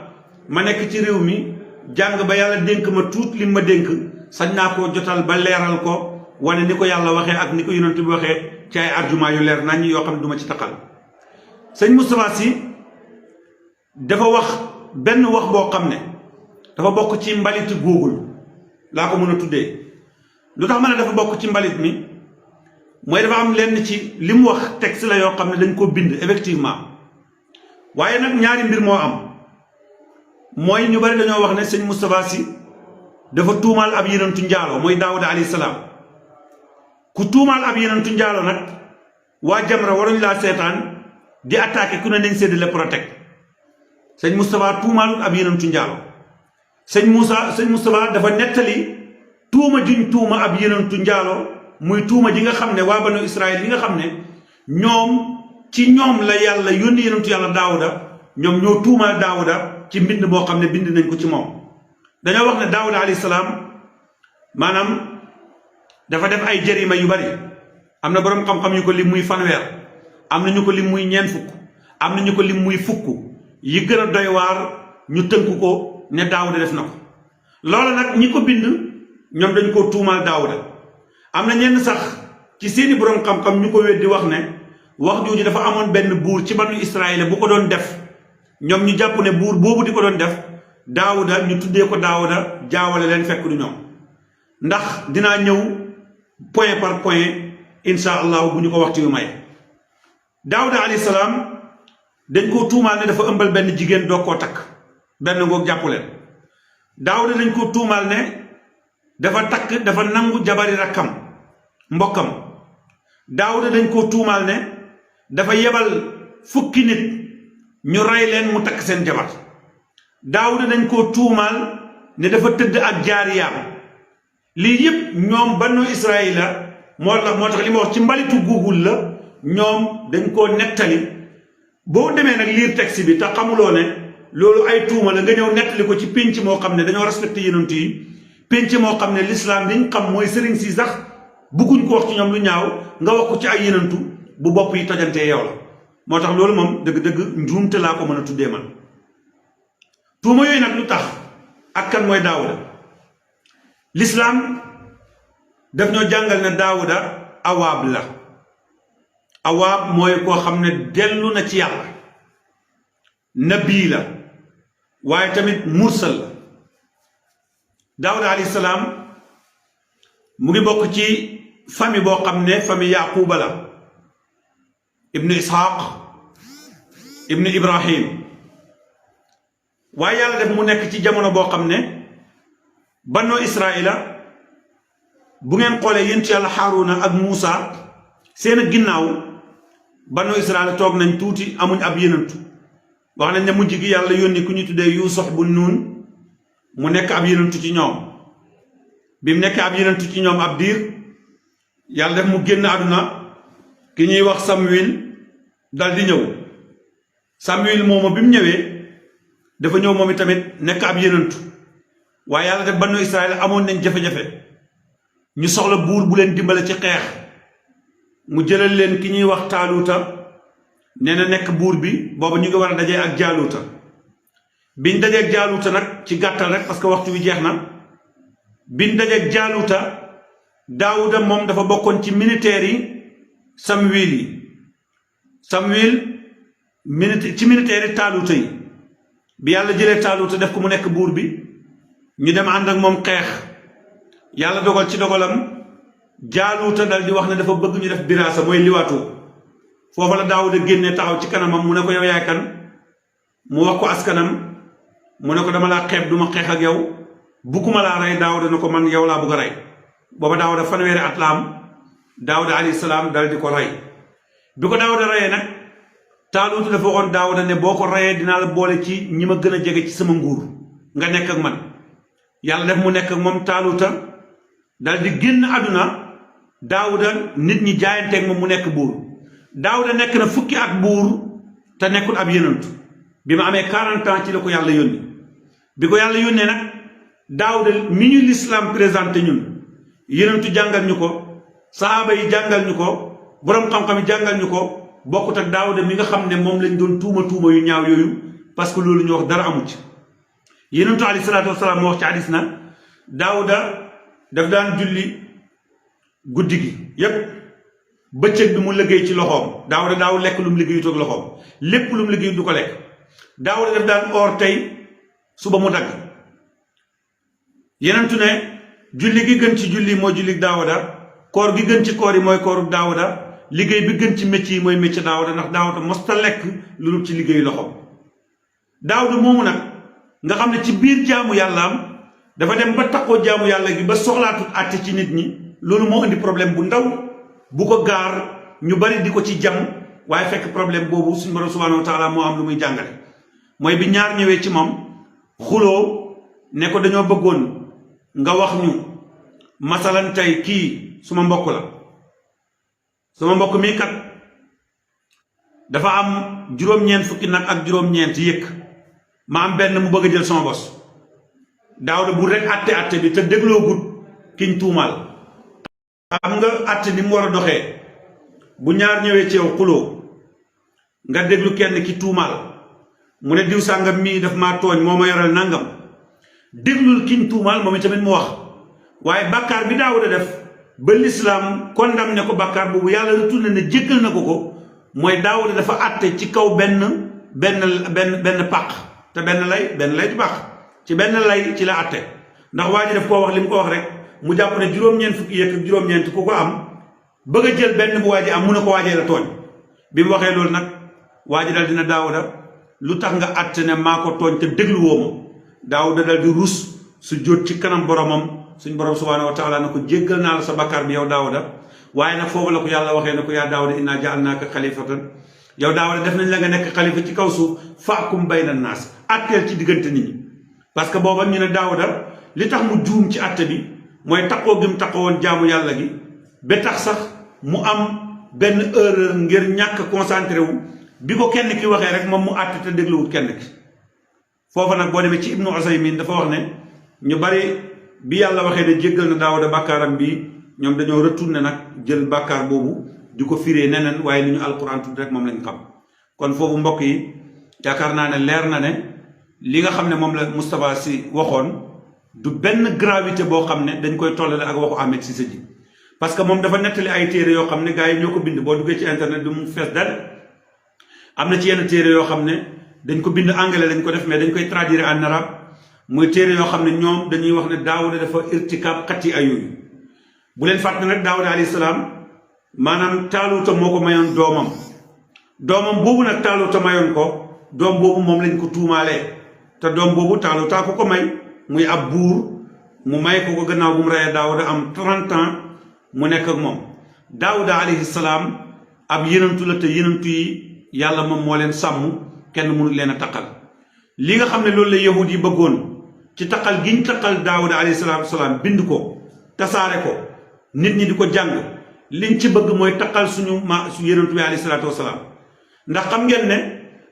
ma nekk ci réew mi jàng ba yàlla dénk ma tuut li ma dénk sañ naa koo jotal ba leeral ko wane ni ko yàlla waxee ak ni ko yonent bi waxee ci ay argument yu leer nañ yoo xam ne du ma ci taqal sëñ Moustapha Sy dafa wax benn wax boo xam ne dafa bokk ci mbaliti Google laa ko mën a tuddee lu tax ma ne dafa bokk ci mbalit mi mooy dafa am lenn ci li mu wax texte la yoo xam ne dañ ko bind effectivement waaye nag ñaari mbir moo am mooy ñu bari dañoo wax ne sëñ Moustapha Sy dafa tuumaal ab yenentu njaalo mooy Daawuda alayhi salaam ku tuumaal ab yenentu njaalo nag waa Jamra waruñ laa seetaan di attaqué ku ne nañ séddale protect sëñ Moustapha tuumaalul ab yenentu njaalo sëñ Moustapha dafa nettali tuuma juñ tuuma ab yenentu njaalo muy tuuma ji nga xam ne waa banu Israël yi nga xam ne ñoom ci ñoom la yàlla yónni yenentu yàlla Daawuda ñoom ñoo tuumaal Daawuda ci mbind boo xam ne bind nañ ko ci moom dañoo wax ne Daawuda alayhi salaam maanaam dafa def ay jarima yu bari am na boroom xam-xam yu ko lim muy fanweer am na ñu ko lim muy ñeent fukk am na ñu ko lim muy fukk yi gën a doy waar ñu tënk ko ne Daawuda def na ko loola nag ñi ko bind ñoom dañ ko tuumaal Daawuda am na ñenn sax ci seeni borom xam-xam ñu ko weddi wax ne wax jooju dafa amoon benn buur ci banu Israël bu ko doon def ñoom ñu jàpp ne buur boobu di ko doon def Daawuda ñu tuddee ko Daawuda jaawale leen fekk du ñoom ndax dinaa ñëw point par point insha allah bu ñu ko waxtu yu may Daawuda alayhi salaam dañ koo tuumaal ne dafa ëmbal benn jigéen doo koo takk benn ngoog jàppu leen Daawuda dañ koo tuumaal ne dafa takk dafa nangu jabari rakkam mbokkam Daawuda dañ koo tuumaal ne dafa yebal fukki nit ñu rey leen mu takk seen jabar Daawuda dañ koo tuumaal ne dafa tëdd ak jaariyaam lii yépp ñoom banu Israayila moo tax li ma wax ci mbalitu Google la ñoom dañ koo nettali boo demee nag liir texte bi te xamuloo ne loolu ay tuuma la nga ñëw nettali ko ci pénc moo xam ne dañoo respecté yonent yi pénc moo xam ne l'islam liñ xam mooy sëriñ si sax bugguñ ko wax ci ñoom lu ñaaw nga wax ko ci ay yonentu bu bopp yi tojantee yow la moo tax loolu moom dëgg-dëgg njuumte laa ko mën a tuddee man tuuma yooyu nag lu tax ak kan mooy Daawuda l'islam daf ñoo jàngal ne Daawuda awaab la awaab mooy koo xam ne dellu na ci yàlla nabii la waaye tamit mursal la Daawuda alayhi salaam mu ngi bokk ci famille boo xam ne famille Yaquba la ibnu Ishaq ibnu Ibrahim waaye yàlla def mu nekk ci jamono boo xam ne bannoo Israila bu ngeen xoolee yéen ci yàlla Haaruna ak Muusa seen ginnaaw bannoo Israila toog nañ tuuti amuñ ab yenantu wax nañ ne mujj gi yàlla yónni ku ñu tuddee Yuusuf bu Nuun mu nekk ab yenantu ci ñoom bi mu nekk ab yenantu ci ñoom ab diir yàlla def mu génn àdduna ki ñuy wax Samuel dal di ñëw Samuel moomu bi mu ñëwee dafa ñëw moom tamit nekk ab yenantu waaye yàlla def banu Israël amoon nañ jafe-jafe ñu soxla buur bu leen dimbale ci xeex mu jëlal leen ki ñuy wax Taaluuta nee na nekk buur bi boobu ñu ngi war a dajee ak Jaaluuta biñ dajee ak Jaaluuta nag ci gàttal rek parce que waxtu wi jeex na biñ dajee ak Jaaluuta Daawuda moom dafa bokkoon ci militaire yi Samuel yi Samuel ci militaire yi Taaluuta yi bi yàlla jëlee Taaluuta def ko mu nekk buur bi ñu dem ànd ak moom xeex yàlla dogal ci dogalam Jaaluuta dal di wax ne dafa bëgg ñu def biraasa mooy liwaatoo foofa la Daawuda génnee taxaw ci kanamam mu ne ko yow yaay kan mu wax ko askanam mu ne ko dama laa xeeb duma xeex ak yow bugguma laa rey Daawuda ne ko man yow laa bugg a rey booba Daawuda fanweeri at la am Daawuda alayhi salaam dal di ko rey bi ko Daawuda reyee nag Taaluuta dafa waxoon Daawuda ne boo ko reyee dinaa la boole ci ñi ma gën a jege ci sama nguur nga nekk ak man yàlla def mu nekk ak moom Taaluuta dal di génn àdduna Daawuda nit ñi jaayanteeg moom mu nekk buur Daawuda nekk na fukki at buur te nekkul ab yenantu bi ma amee 40 ans ci la ko yàlla yónni bi ko yàlla yónnee nag Daawuda mi ñu l'islam présenté ñun yenantu jàngal ñu ko sahaaba yi jàngal ñu ko borom xam-xam yi jàngal ñu ko bokkut ak Daawuda mi nga xam ne moom lañ doon tuuma yu ñaaw yooyu parce que loolu ñu wax dara amu ci yenantu alayhi salaatu wasalaam mu wax ci hadis na Daawuda daf daan julli guddi gi yépp bëccëg bi mu liggéey ci loxoom Daawuda daaw lekk lu mu liggéeyut ak loxoom lépp lu mu liggéeyut du ko lekk Daawuda daf daan oor tey suba mu dagg yenentu ne julli gi gën ci julli mooy julli Daawuda koor gi gën ci koor yi mooy kooru Daawuda liggéey bi gën ci métier yi mooy métier Daawuda ndax Daawuda mosta lekk lu dul ci liggéeyu loxoom Daawuda moomu nag nga xam ne ci biir jaamu yàllaam dafa dem ba takkoo jaamu yàlla gi ba soxlaatut àtte ci nit ñi loolu moo indi problème bu ndaw bu ko gaar ñu bari di ko ci jam waaye fekk problème boobu suñu borom subhanahu wa taala moo am lu muy jàngale mooy bi ñaar ñëwee ci moom xuloo ne ko dañoo bëggoon nga wax ñu masalan tey kii suma mbokk la suma mbokk mii kat dafa am juróom-ñeent fukki nag ak juróom-ñeent yëkk ma am benn mu bëgg a jël sama bos Daawuda bu rek atte bi te dégloo gut kiñ tuumaal xam nga atte ni mu war a doxee bu ñaar ñëwee ci yow xuloo nga déglu kenn ki tuumaal mu ne diw sàngam mii daf maa tooñ moo ma yoral nangam déglul kiñ tuumaal moom itamit mu wax waaye bàkkaar bi Daawuda def ba lislaam condamné ko bàkkaar boobu yàlla retourné ne jéggal na ko mooy Daawuda dafa àtte ci kaw benn pàq te benn lay ci pàq ci benn lay ci la àtte ndax waa ji daf koo wax li mu ko wax rek mu jàpp ne juróom-ñeent fukki yëkk ak juróom-ñeent ku ko am bëgg a jël benn bu waa ji am mu ne ko waajee la tooñ bi mu waxee loolu nag waa ji dal dina Daawuda lu tax nga àtte ne maa ko tooñ te déglu woo ma Daawuda dal di rus su jóot ci kanam boromam suñ borom subhaanahu wa taala ne ko jéggal naa la sa bakkaar bi yow Daawuda waaye nag foofu la ko yàlla waxee ne ko yaa Daawuda innaa ja'alnaaka xalifatan yow Daawuda def nañ la nga nekk xalifa ci kaw suuf fahkum bayna naas atteel ci diggante nit ñi parce que booba ñu ne Daawuda li tax mu juum ci atte bi mooy taqoo gi mu taqoo woon jaamu yàlla gi ba tax sax mu am benn erreur ngir ñàkk concentré wu bi ko kenn ki waxee rek moom mu àtte te dégluwut kenn ki foofa nag boo demee ci Ibnu Usaymin dafa wax ne ñu bari bi yàlla waxee ne jéggal na Daawuda bàkkaaram bi ñoom dañoo retourné nag jël bàkkaar boobu di ko firee neneen waaye ni ñu alquran tudd rek moom lañ xam kon foofu mbokk yi yaakaar naa ne leer na ne li nga xam ne moom la Moustapha Sy waxoon du benn gravité boo xam ne dañ koy tollale ak waxu Ahmed Cissé ji parce que moom dafa nettali ay téere yoo xam ne gars yi ñoo ko bind boo duggee ci internet bi mu fees dal am na ci yenn téere yoo xam ne dañ ko bind anglais lañ ko def mais dañ koy traduire en arabe muy téere yoo xam ne ñoom dañuy wax ne Daawuda dafa irtikaab xatti ay yooyu bu leen fàtte nag Daawuda alayhi salaam maanaam Taaluuta moo ko mayoon doomam boobu nag Taaluuta mayoon ko doom boobu moom lañ ko tuumaalee te doom boobu Taaluuta ko may muy ab buur mu may ko gannaaw bu mu reyee Daawuda am 30 ans mu nekk ak moom Daawuda alayhi salaam ab yenantu la te yenantu yi yàlla moom moo leen sàmm kenn mënut leen a taqal li nga xam ne loolu la yahud yi bëggoon ci taqal giñ taqal Daawuda alayhi salaam bind ko tasaare ko nit ñi di ko jàng liñ ci bëgg mooy taqal su yenantu bi alayhi salaatu wasalaam ndax xam ngeen ne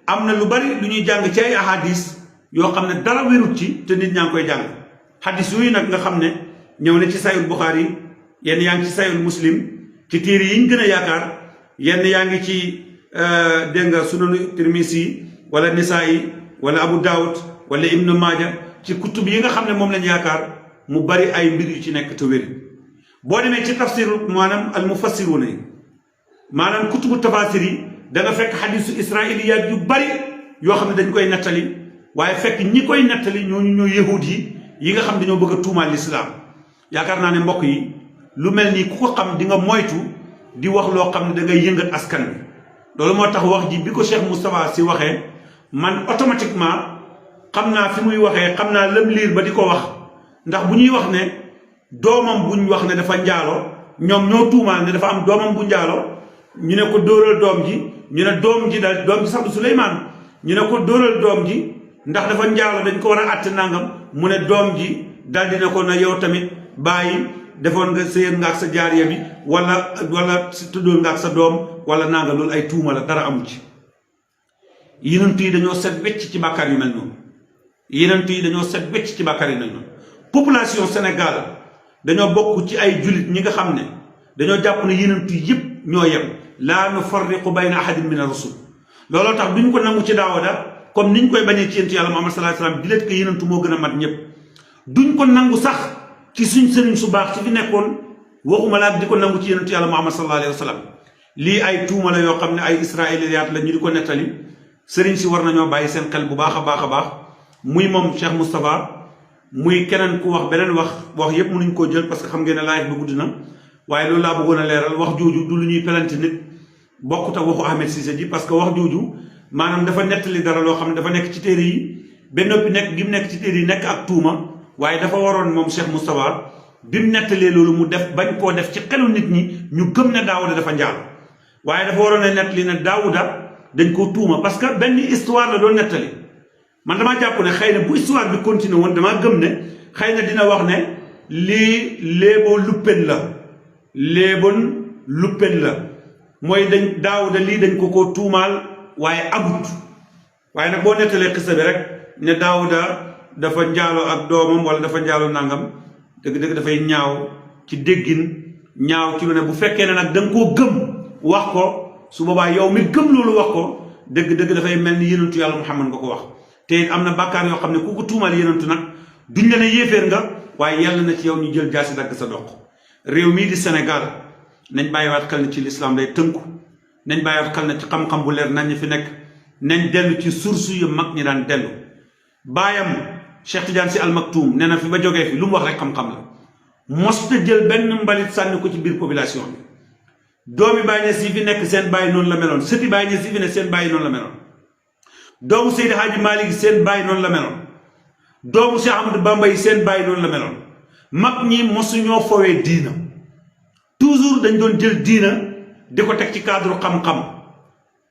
am na lu bari lu ñuy jàng ci ay ahadis yoo xam ne dara wérut ci te nit ñaa ngi koy jàng hadis yooyu nag nga xam ne ñëw na ci sayul Buxaari yenn yaa ngi ci sayul Muslim ci téere yi ñu gën a yaakaar yenn yaa ngi ci dégg nga sunanu Tirmisi wala Nisaayi wala Abu Daawud wala Ibnu Maaja ci kutub yi nga xam ne moom lañ yaakaar mu bari ay mbir yu ci nekk te wér boo demee ci tafsir maanaam al mufassiruuna yi maanaam kutubu tafasir yi da nga fekk xadisu israiliyaat yu bari yoo xam ne dañ koy nettali waaye fekk ñi koy nettali ñooñu ñoo yahud yi nga xam dañoo bëgg a tuumaal lislaam yaakaar naa ne mbokk yi lu mel nii ku ko xam di nga moytu di wax loo xam ne da ngay yëngat askan bi loolu moo tax wax ji bi ko Cheikh Moustapha Sy waxee man automatiquement xam naa fi muy waxee xam naa lam liir ba di ko wax ndax bu ñuy wax ne doomam buñ wax ne dafa njaalo ñoom ñoo tuumaal ne dafa am doomam bu njaalo ñu ne ko dóoral doom ji ñu ne doom ji daal doom ji sax du Suleymaan ñu ne ko dóoral doom ji ndax dafa njaalo dañ ko war a àtte nangam mu ne doom ji dal dina ko na yow tamit bàyyi defoon nga sëyal nga ak sa jaariya bi wala tuddoon nga ak sa doom wala nanga loolu ay tuuma la dara amu ci yenentu yi dañoo set wecc ci bàkkaar yu mel noonu yenentu yi dañoo set wecc ci bàkkaar yu mel noonu population Sénégal dañoo bokk ci ay jullit ñi nga xam ne dañoo jàpp ne yenentu yëpp ñoo yem laa nufarriqu bayna ahadin min ar-rusul looloo tax duñ ko nangu ci Daawuda comme niñ koy bañee ci yenentu yàlla Muhammad sallallahu alayhi wasallam di leen ko yenentu moo gën a mat ñëpp duñ ko nangu sax ci suñ sëriñ su baax ci fi nekkoon waxuma laa di ko nangu ci yenentu yàlla Muhammad sallallahu alayhi wasallam lii ay tuuma la yoo xam ne ay israiliyaat la ñu di ko nettali sëriñ si war nañoo bàyyi seen xel bu baax a baax muy moom Cheikh Moustapha muy keneen ku wax beneen wax yépp mënuñ koo jël parce que xam ngeen ne live ba gudd na waaye loolu laa bëggoon a leeral wax jooju du lu ñuy pelante nit bokkut ak waxu Ahmed Cissé ji parce que wax jooju maanaam dafa nettali dara loo xam ne dafa nekk ci téere yi ba noppi nekk gi mu nekk ci téere yi nekk ak tuuma waaye dafa waroon moom Cheikh Moustapha bi mu nettalee loolu mu def bañ koo def ci xelu nit ñi ñu gëm ne Daawuda dafa njaal waaye dafa waroon a nettali ne Daawuda dañ ko tuuma parce que benn histoire la doon nettali man damaa jàpp ne xëy na bu histoire bi continué woon damaa gëm ne xëy na dina wax ne lii léeboo luppen la mooy dañ Daawuda lii dañ ko tuumaal waaye agut waaye nag boo nettalee xisa bi rek ne Daawuda dafa njaaloo ak doomam wala dafa njaaloo nangam dëgg-dëgg dafay ñaaw ci déggin ñaaw ci lu ne bu fekkee ne nag da nga koo gëm wax ko su boobaa yow mi gëm loolu wax ko dëgg-dëgg dafay mel ni yenentu yàlla Muhammad nga ko wax te it am na bàkkaar yoo xam ne ku ko tuumal yenentu nag duñ la ne yéeféer nga waaye yàlla na ci yow ñu jël jaasi dagg sa doq réew mii di Sénégal nañ bàyyiwaat xel na ci lislaam lay tënku nañ bàyyiwaat xel na ci xam-xam bu leer nañ ñi fi nekk nañ dellu ci source yu mag ñi daan dellu baayam Cheikh Tidiane Sy Al Maktoum nee na fi ba jógee fi lu mu wax rek xam-xam la mosta jël benn mbalit sànni ko ci biir population bi doomi Baay Ñas yi fi nekk seen baay noonu la meloon sëti Baay Ñas yi fi nekk seen baay noonu la meloon doomu Seydi Hadji Malick seen baay noonu la meloon doomu Cheikh Ahmadou Bamba yi seen baay noonu la meloon mag ñi mosuñoo fowee diina toujours dañ doon jël diina di ko teg ci cadre xam-xam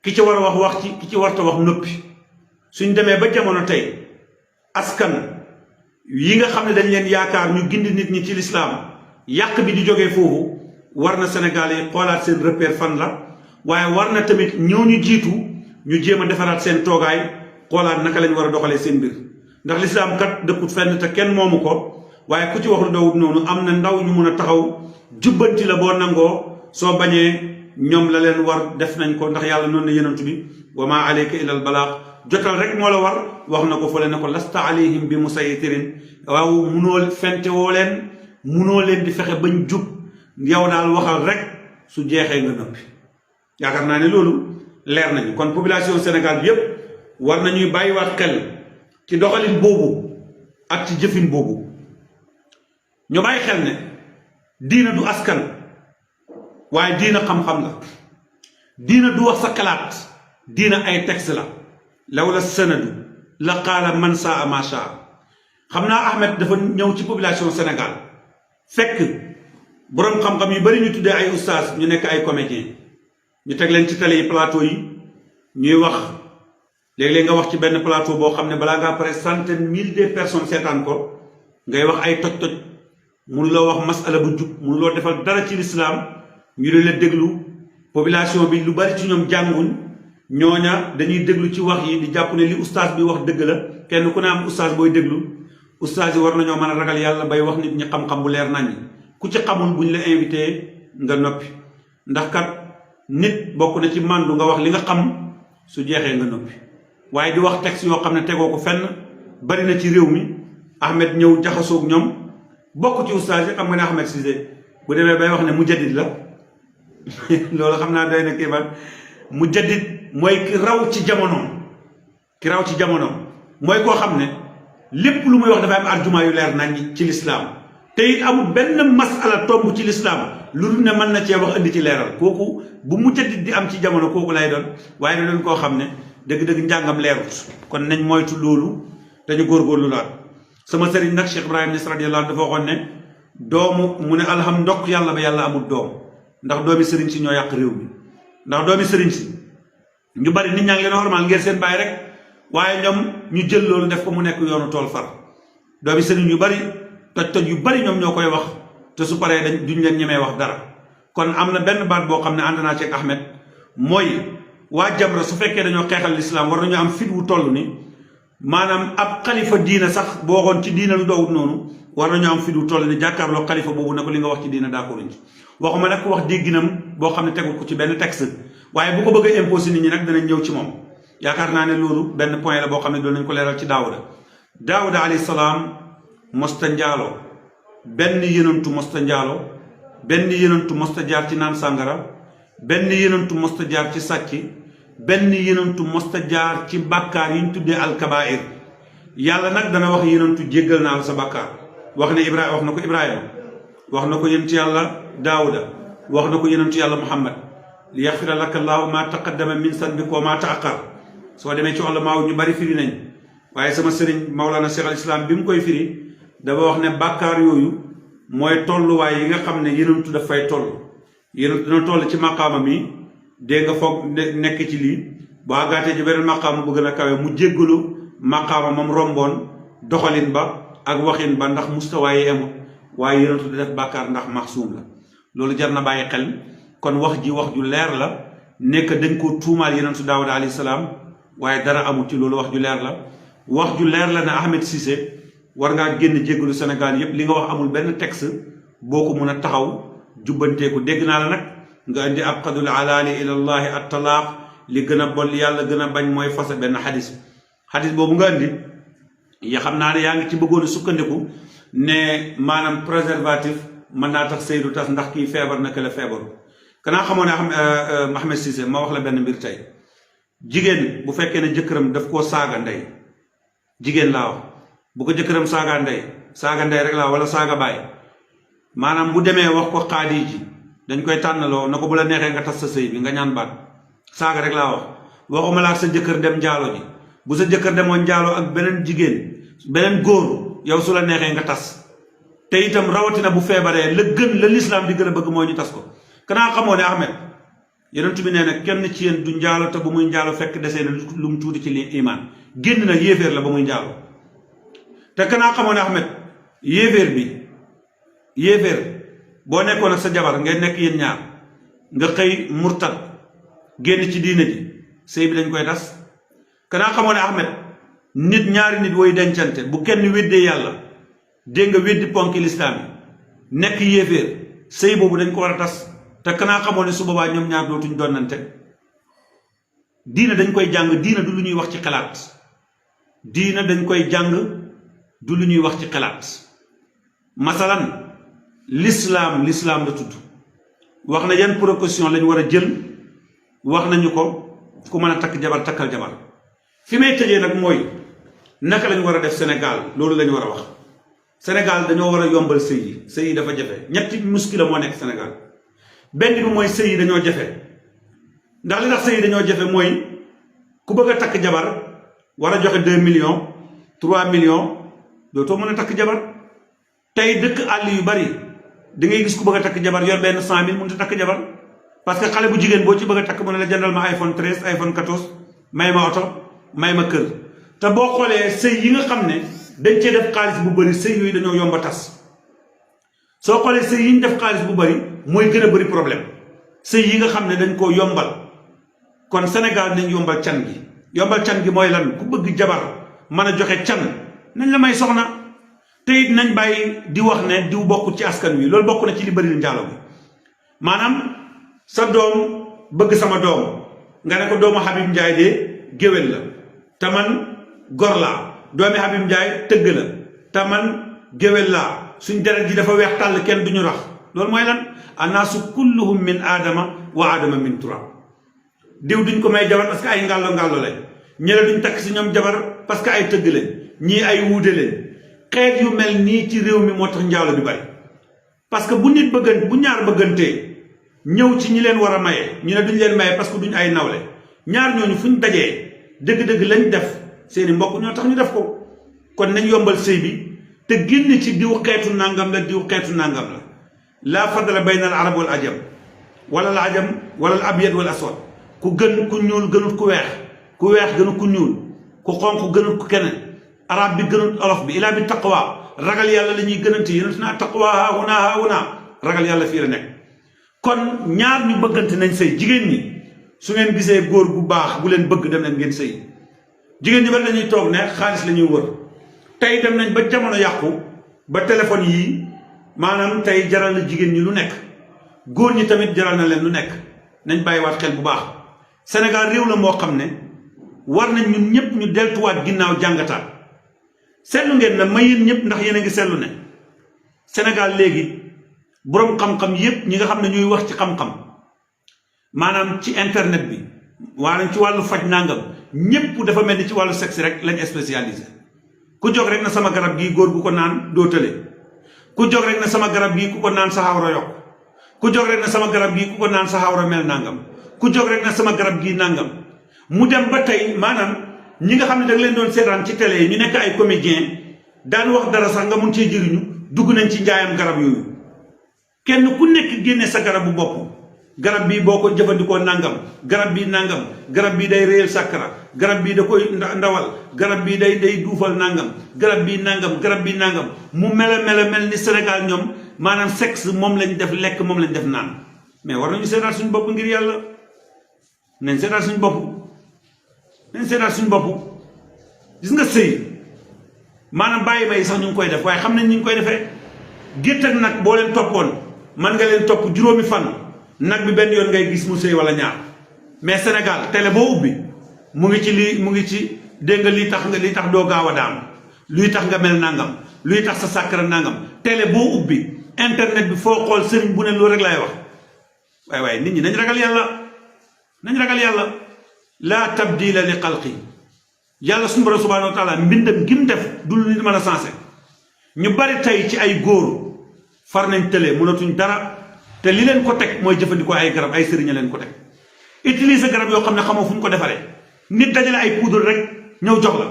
ki ci war a wax ci ki ci warta wax noppi suñ demee ba jamono tey askan yi nga xam ne dañ leen yaakaar ñu gindi nit ñi ci lislaam yàq bi di jógee foofu war na Sénégal yi xoolaat seen repère fan la waaye war na tamit ñëw ñu jiitu ñu jéem a defaraat seen toogaay xoolaat naka lañ war a doxalee seen mbir ndax lislaam kat dëkkut fenn te kenn moomu ko waaye ku ci wax lu dawut noonu am na ndaw ñu mun a taxaw jubbanti la boo nangoo soo bañee ñoom la leen war def nañ ko ndax yàlla noonu na yenantu bi wa maa alayka illa al balaax jotal rek moo la war wax na ko fële ne ko lasta alayhim bi musaytirin waaw munoo fente woo leen munoo leen di fexe bañ jub yow daal waxal rek su jeexee nga noppi yaakaar naa ne loolu leer nañu kon population Sénégal bi yépp war nañuy bàyyiwaat xel ci doxalin boobu ak ci jëfin boobu ñu bàyyi xel ne diina du askan waaye diina xam-xam la diina du wax sa xalaat diina ay texte la lawla sanadu la qaala man saa ma shaa xam naa Ahmed dafa ñëw ci population Sénégal fekk boroom xam-xam yu bari ñu tuddee ay oustaz ñu nekk ay comédien ñu teg leen ci télé yi plateau yi ñuy wax léeg-léeg nga wax ci benn plateau boo xam ne balaa ngaa pare centaine mille de personnes seetaan ko ngay wax ay toj-toj mun loo wax masala bu jub mun loo defal dara ci lislaam ñu di la déglu population bi lu bari ci ñoom jànguñ ñooña dañuy déglu ci wax yi di jàpp ne li oustaz bi wax dëgg la kenn ku ne am oustaz booy déglu oustaz yi war nañoo mën a ragal yàlla bay wax nit ñi xam-xam bu leer nañ ku ci xamul buñ la invité nga noppi ndax kat nit bokk na ci màndu nga wax li nga xam su jeexee nga noppi waaye di wax texte yoo xam ne tegoo ko fenn bari na ci réew mi Ahmed ñëw jaxasoog ñoom bokk ci oustaz yi xam nga ne Ahmed Cissé bu demee bay wax ne mujaddid la loolu xam naa doy na kii ban mujaddid mooy ki raw ci jamonoom ki raw ci jamonoom mooy koo xam ne lépp lu muy wax dafay am argument yu leer nañ ci lislaam te it amul benn masala tomb ci lislaam lu dul ne mën na cee wax indi ci leeral kooku bu mujaddid di am ci jamono kooku lay doon waaye da doon koo xam ne dëgg-dëgg njàngam leerut kon nañ moytu loolu dañu góorgóorlu laat sama sëriñ nag Cheikh Ibrahima Niass radiyallahu anhu dafa waxoon ne doomu mu ne alham ndokk yàlla ba yàlla amul doom ndax doomi sëriñ si ñoo yàq réew mi ndax doomi sëriñ si ñu bari nit ñaa ngi leen xormaal ngir seen bàyyi rek waaye ñoom ñu jël loolu def ko mu nekk yoonu tool far doomi sëriñ yu bari toj-toj yu bari ñoom ñoo koy wax te su paree duñ leen ñemee wax dara kon am na benn baat boo xam ne ànd naa ci Ahmed mooy waa Jamra su fekkee dañoo xeexal lislaam war nañu am fit wu toll ni maanaam ab xalifa diina sax boo waxoon ci diina lu doowut noonu war nañu am fit wu toll ni jàkkaarloo xalifa boobu ne ko li nga wax ci diina d'accord ci waxuma nag ko wax dégginam boo xam ne tegul ko ci benn texte waaye bu ko bëgg a imposer nit ñi nag danañ ñëw ci moom yaakaar naa ne loolu benn point la boo xam ne doon nañ ko leeral ci Daawuda alayhi salaam mosta njaaloo benn yenantu mosta njaaloo benn yenantu mosta jaar ci naan sàngara benn yenantu mosta jaar ci sàcc benn yenantu mosta jaar ci bàkkaar yi ñu tuddee alkabair yàlla nag dana wax yenantu jéggal naa la sa bàkkaar wax na Ibrahima wax na ko yenantu yàlla Daawuda wax na ko yenantu yàlla Muhammad li yaxfira laka llaahu maa taqaddama min sanbika wa maa taaqar soo demee ci ulamaa ñu bari firi nañ waaye sama sëriñ Mawlana Cheikh al Islam bi mu koy firi dafa wax ne bàkkaar yooyu mooy tolluwaay yi nga xam ne yenantu daf fay toll yenantu dina toll ci maqaama mi dégg nga foog nekk ci lii boo àggaatee ci beneen maqaama bu gën a kawe mu jéggalu maqaama moom romboon doxalin ba ak waxin ba ndax mustawaay yi amut waaye yenantu di def bàkkaar ndax maxsuum la loolu jar na bàyyi xel kon wax ji wax ju leer la nekk dañ ko tuumaal yenentu Daawuda alayhi salaam waaye dara amul ci loolu wax ju leer la wax ju leer la ne Ahmed Cissé war ngaa génn jéggalu Sénégal yépp li nga wax amul benn texte boo ko mun a taxaw jubbanteeku dégg naa la nag nga indi abqadul alaali ila llahi at talaaq li gën a bon li yàlla gën a bañ mooy fase benn xadis boobu nga andi ya xam naa ne yaa ngi ci bëggoon a sukkandiku ne maanaam préservatif mën naa tax sëy du tas ndax kii feebar na la feebaru kanaa xamoo ne Mohamed Cissé ma wax la benn mbir tey jigéen bu fekkee ne jëkkëram daf koo saaga ndey jigéen laa wax bu ko jëkkëram saaga ndey rek laa wala saaga baay maanaam bu demee wax ko xaadi ji dañ koy tànnaloo na ko bu la neexee nga tas sa sëy bi nga ñaan baat saaga rek laa wax waxuma laa sa jëkkër dem njaalo ji bu sa jëkkër demoon njaalo ak beneen jigéen beneen góor yow su la neexee nga tas te itam rawatina bu feebaree la gën la lislaam di gën a bëgg mooy ñu tas ko kanaa xamoo ne Ahmed yonent bi nee na kenn ci yéen du njaalo te bu muy njaalo fekk desee na lu mu tuuti ci li imaan génn na yéeféer la ba muy njaalo te kanaa xamoo ne Ahmed yéeféer boo nekkoon ak sa jabar ngay nekk yéen ñaar nga xëy murtad génn ci diina ji sëy bi dañ koy tas kanaa xamoo ne Ahmed ñaari nit woy dencante bu kenn weddee yàlla dégg nga weddi ponki lislaam yi nekk yéeféer sëy boobu dañ ko war a tas te kanaa xamoo ne su boobaa ñoom ñaar dootuñ donnante diina dañ koy jàng diina du lu ñuy wax ci xalaat diina dañ koy jàng du lu ñuy wax ci xalaat masalan l'islam la tudd wax na yan précaution lañ war a jël wax nañu ko ku mën a takk jabar takkal jabar fi may tëjee nag mooy naka lañ war a def Sénégal loolu lañ war a wax Sénégal dañoo war a yombal sëy yi dafa jafe ñetti muskila moo nekk Sénégal benn bi mooy sëy yi dañoo jafe ndax li tax sëy yi dañoo jafe mooy ku bëgg a takk jabar war a joxe 2 millions 3 millions dootoo mën a takk jabar tey dëkk àll yu bari da ngay gis ku bëgg a takk jabar yor benn 100 000 mënut a takk jabar parce que xale bu jigéen boo ci bëgg a takk mu ne la jëndal ma iPhone 13 iPhone 14 may ma oto may ma kër te boo xoolee sëy yi nga xam ne dañ cee def xaalis bu bëri sëy yooyu dañoo yomb a tas soo xoolee sëy yi ñu def xaalis bu bëri mooy gën a bëri problème sëy yi nga xam ne dañ koo yombal kon Sénégal nañ yombal can gi mooy lan ku bëgg jabar mën a joxe can nañ la may soxna te it nañ bàyyi di wax ne diw bokk ci askan wi loolu bokk na ci li bëri njaalo bi maanaam sa doom bëgg sama doom nga ne ko doomu Habib Ndiaye de géwél la te man gor laa doomi Habib Ndiaye tëgg la te man géwél laa suñ deret ji dafa weex tàll kenn duñu rax loolu mooy lan annaasu kulluhum min aadama wa aadama min turab diw duñ ko may jabar parce que ay ngàllo lañ ñële duñ takk si ñoom jabar parce que ay tëgg lañ ñii ay wuude lañ xeet yu mel nii ci réew mi moo tax njaalo bi bari parce que bu ñaar bëggantee ñëw ci ñi leen war a maye ñu ne duñ leen maye parce que duñ ay nawle ñaar ñooñu fuñ dajee dëgg-dëgg lañ def seeni mbokk ñoo tax ñu def ko kon nañ yombal sëy bi te génn ci diw xeetu nangam la diw xeetu nangam la laa fadla bayna al arab wal ajam wala al ajam wala al abyad wal aswad ku gën ku ñuul gënut ku weex gënut ku ñuul ku xonq gënut ku keneen arab bi gënut olof bi ilaa bi taqwa ragal yàlla la ñuy gënante yonent naa taqwa haahuna ragal yàlla fii la nekk kon ñaar ñu bëggante nañ sëy jigéen ñi su ngeen gisee góor bu baax bu leen bëgg dem leen ngeen sëy jigéen ñi ba dañuy toog ne xaalis la ñuy wër tey dem nañ ba jamono yàqu ba téléphone yii maanaam tey jaral na jigéen ñi lu nekk góor ñi tamit jaral na leen lu nekk nañ bàyyiwaat xel bu baax Sénégal réew la moo xam ne war nañ ñun ñëpp ñu deltuwaat ginnaaw jàngataat seetlu ngeen na ma yéen ñëpp ndax yéen a ngi seetlu ne Sénégal léegi boroom xam-xam yépp ñi nga xam ne ñuy wax ci xam-xam maanaam ci internet bi waanaam ci wàllu faj nangam ñépp dafa mel ni ci wàllu sexe rek lañ spécialisé ku jóg rek na sama garab gii góor gu ko naan doo tële ku jóg rek na sama garab gii ku ko naan sa xawra yokk ku jóg rek na sama garab gii ku ko naan sa xawra mel nangam ku jóg rek na sama garab gii nangam mu dem ba tey maanaam ñi nga xam ne da nga leen doon seetaan ci télé yi ñu nekk ay comédien daan wax dara sax nga mun cee jëriñu dugg nañ ci njaayam garab yooyu kenn ku nekk génne sa garabu bopp garab bii boo ko jëfandikoo nangam garab bii nangam garab bii day réyal sàkkara garab bii da koy ndawal garab bii day duufal nangam garab bii nangam mu mel ni Sénégal ñoom maanaam sexe moom lañ def lekk moom lañ def naan mais war nañu seetaat suñu bopp ngir yàlla nañ seetaat suñu bopp gis nga sëy maanaam bàyyi may sax ñu ngi koy def waaye xam nañ ñu ngi koy defee gétt ak nag boo leen toppoon man nga leen topp juróomi fan nag bi benn yoon ngay gis mu sëy wala ñaar mais Sénégal télé boo ubbi mu ngi ci lii mu ngi ci dégg nga lii tax doo gaaw a daanu luy tax nga mel nangam luy tax sa sàkkara nangam télé boo ubbi internet bi foo xool sëriñ bu ne loolu rek laay wax waaye nit ñi nañ ragal yàlla laa tabdila li xalqi yàlla suñu borom subhanahu wa taala mbindam gi mu def du lu nit mën a sensé ñu bari tey ci ay góor far nañ tëlee mënatuñ dara te li leen ko teg mooy jëfandikoo ay garab ay sëriñ leen ko teg utiliser garab yoo xam ne xamoo fu ñu ko defaree nit dajale ay poudre rek ñëw jox la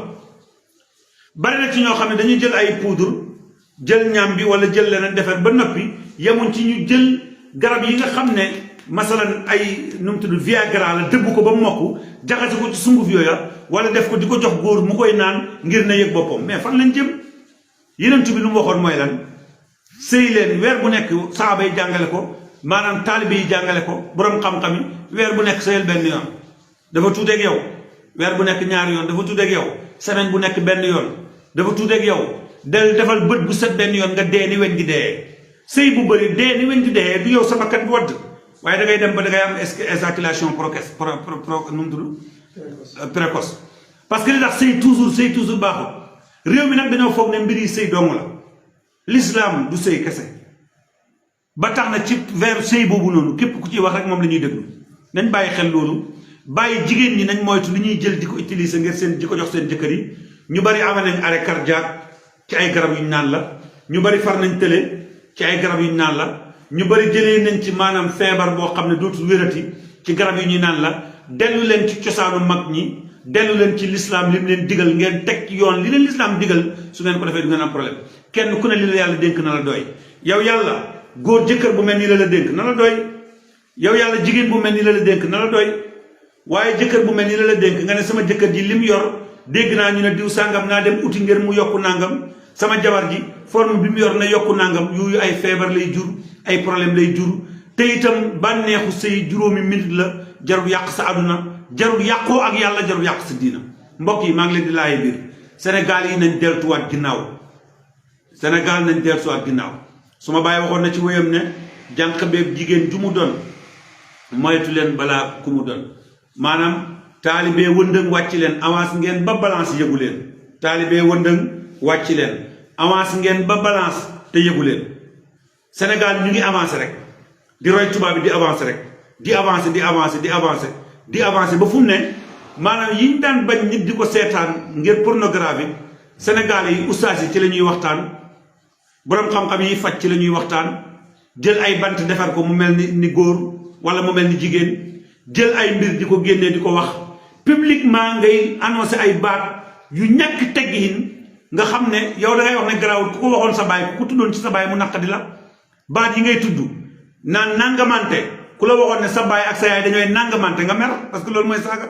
bari na ci ñoo xam ne dañuy jël ay poudre jël ñam bi wala jël leneen defar ba noppi yemuñ ci ñu jël garab yi nga xam ne masalan ay nu mu tudd Viagra la dëbb ko ba mokk jaxase ko ci sunguf yooya wala def ko di ko jox góor mu koy naan ngir na yëg boppam mais fan lañ jëm yeneen bi lu mu waxoon mooy lan sëy leen weer bu nekk saaba yi jàngale ko maanaam taalibe yi jàngale ko borom xam-xam yi weer bu nekk sëyal benn yoon dafa tuuteeg yow weer bu nekk ñaari yoon dafa tuuteeg yow semaine bu nekk benn yoon dafa tuuteeg yow del defal bët bu set benn yoon nga dee ni weñ gi dee sëy bu bëri dee ni weñ gi dee du yow sa bakkan bu wadd waaye da ngay dem ba da ngay am éjaculation précoce parce que li tax sëy toujours baaxul réew mi nag dañoo foog ne mbir yi sëy doomu la l'islam du sëy kese ba tax na ci vers sëy boobu noonu képp ku ciy wax rek moom la ñuy déglu nañ bàyyi xel loolu bàyyi jigéen ñi nañ moytu li ñuy jël di ko utiliser ngir seen di ko jox seen jëkkër yi ñu bari amee nañ arrêt cardiaque ci ay garab yu ñu naan la ñu bari far nañ tële ci ay garab yu ñu naan la ñu bari jëlee nañ ci maanaam feebar boo xam ne dootul wérati ci garab yi ñuy naan la dellu leen ci cosaanu mag ñi dellu leen ci l'islam li mu leen digal ngeen teg ci yoon li leen l'islam digal su ngeen ko defee du ngeen am problème kenn ku ne li la yàlla dénk na la doy yow yàlla góor jëkkër bu mel nii la dénk na la doy yow yàlla jigéen bu mel nii la dénk na la doy waaye jëkkër bu mel nii la dénk nga ne sama jëkkër ji lim yor dégg naa ñu ne diw sàngam naa dem uti ngir mu yokku nangam sama jabar ji forme bi mu yor na yokku nangam yooyu ay feebar lay jur ay problème lay jur te itam bànneexu sëy juróomi minute la jarul yàq sa àdduna jarul yàqoo ak yàlla jarul yàq sa diina mbokk yi maa ngi leen di laaye biir Sénégal yi nañ deltuwaat ginnaaw Sénégal nañ deltuwaat ginnaaw su ma bàyyi waxoon na ci wéyam ne jànq beeg jigéen ju mu doon moytu leen balaa ku mu doon maanaam taalibee wëndëng wàcc leen avance ngeen ba balance yëgu leen taalibee wëndëng wàcc leen avance ngeen ba balance te yëgu leen Sénégal ñu ngi avancé rek di roy tubaab bi di avancé rek di avancé ba fu mu ne maanaam yi ñu daan bañ nit di ko seetaan ngir pornographie Sénégal yi ustaas yi ci la ñuy waxtaan boroom xam-xam yi faj ci la ñuy waxtaan jël ay bant defar ko mu mel ni góor wala mu mel ni jigéen jël ay mbir di ko génnee di ko wax publiquement ngay annoncé ay baat yu ñàkk teggiin nga xam ne yow da ngay wax ne garaawul ku ko waxoon sa baay ku ko tuddoon ci sa baay mu naqadi la baat yi ngay tudd naan nangamante ku la waxoon ne sa baay ak sa yaay dañooy nangamante nga mer parce que loolu mooy saaga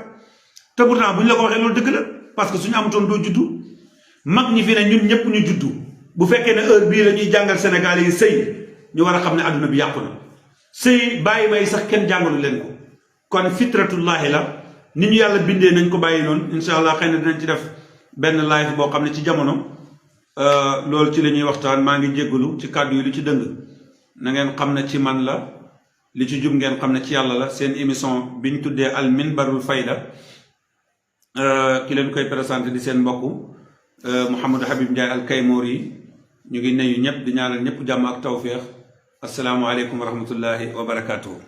te pourtant bu ñu la ko waxee loolu dëgg la parce que suñu amutoon doo juddu mag ñi fi ne ñun ñëpp ñu juddu bu fekkee ne heure bii la ñuy jàngal Sénégal yi sëy ñu war a xam ne adduna bi yàqu na sëy bàyyi may sax kenn jàngalu leen ko kon fitratullahi la ni ñu yàlla bindee nañ ko bàyyi noonu incha allah xëy na dinañ ci def benn live boo xam ne ci jamono loolu ci la ñuy waxtaan maa ngi jéggalu ci kàddu yi lu ci dëng na ngeen xam ne ci man la li ci jub ngeen xam ne ci yàlla la seen émission biñ tuddee al minbarul fayda ki leen koy présenté di seen mbokk Mouhamadou Habib Ndiaye al Kaymoor yi ñu ngi nuyu ñëpp di ñaanal ñëpp jàmm ak tawféex asalaamualeykum wa rahmatullahi wa barakaatuhu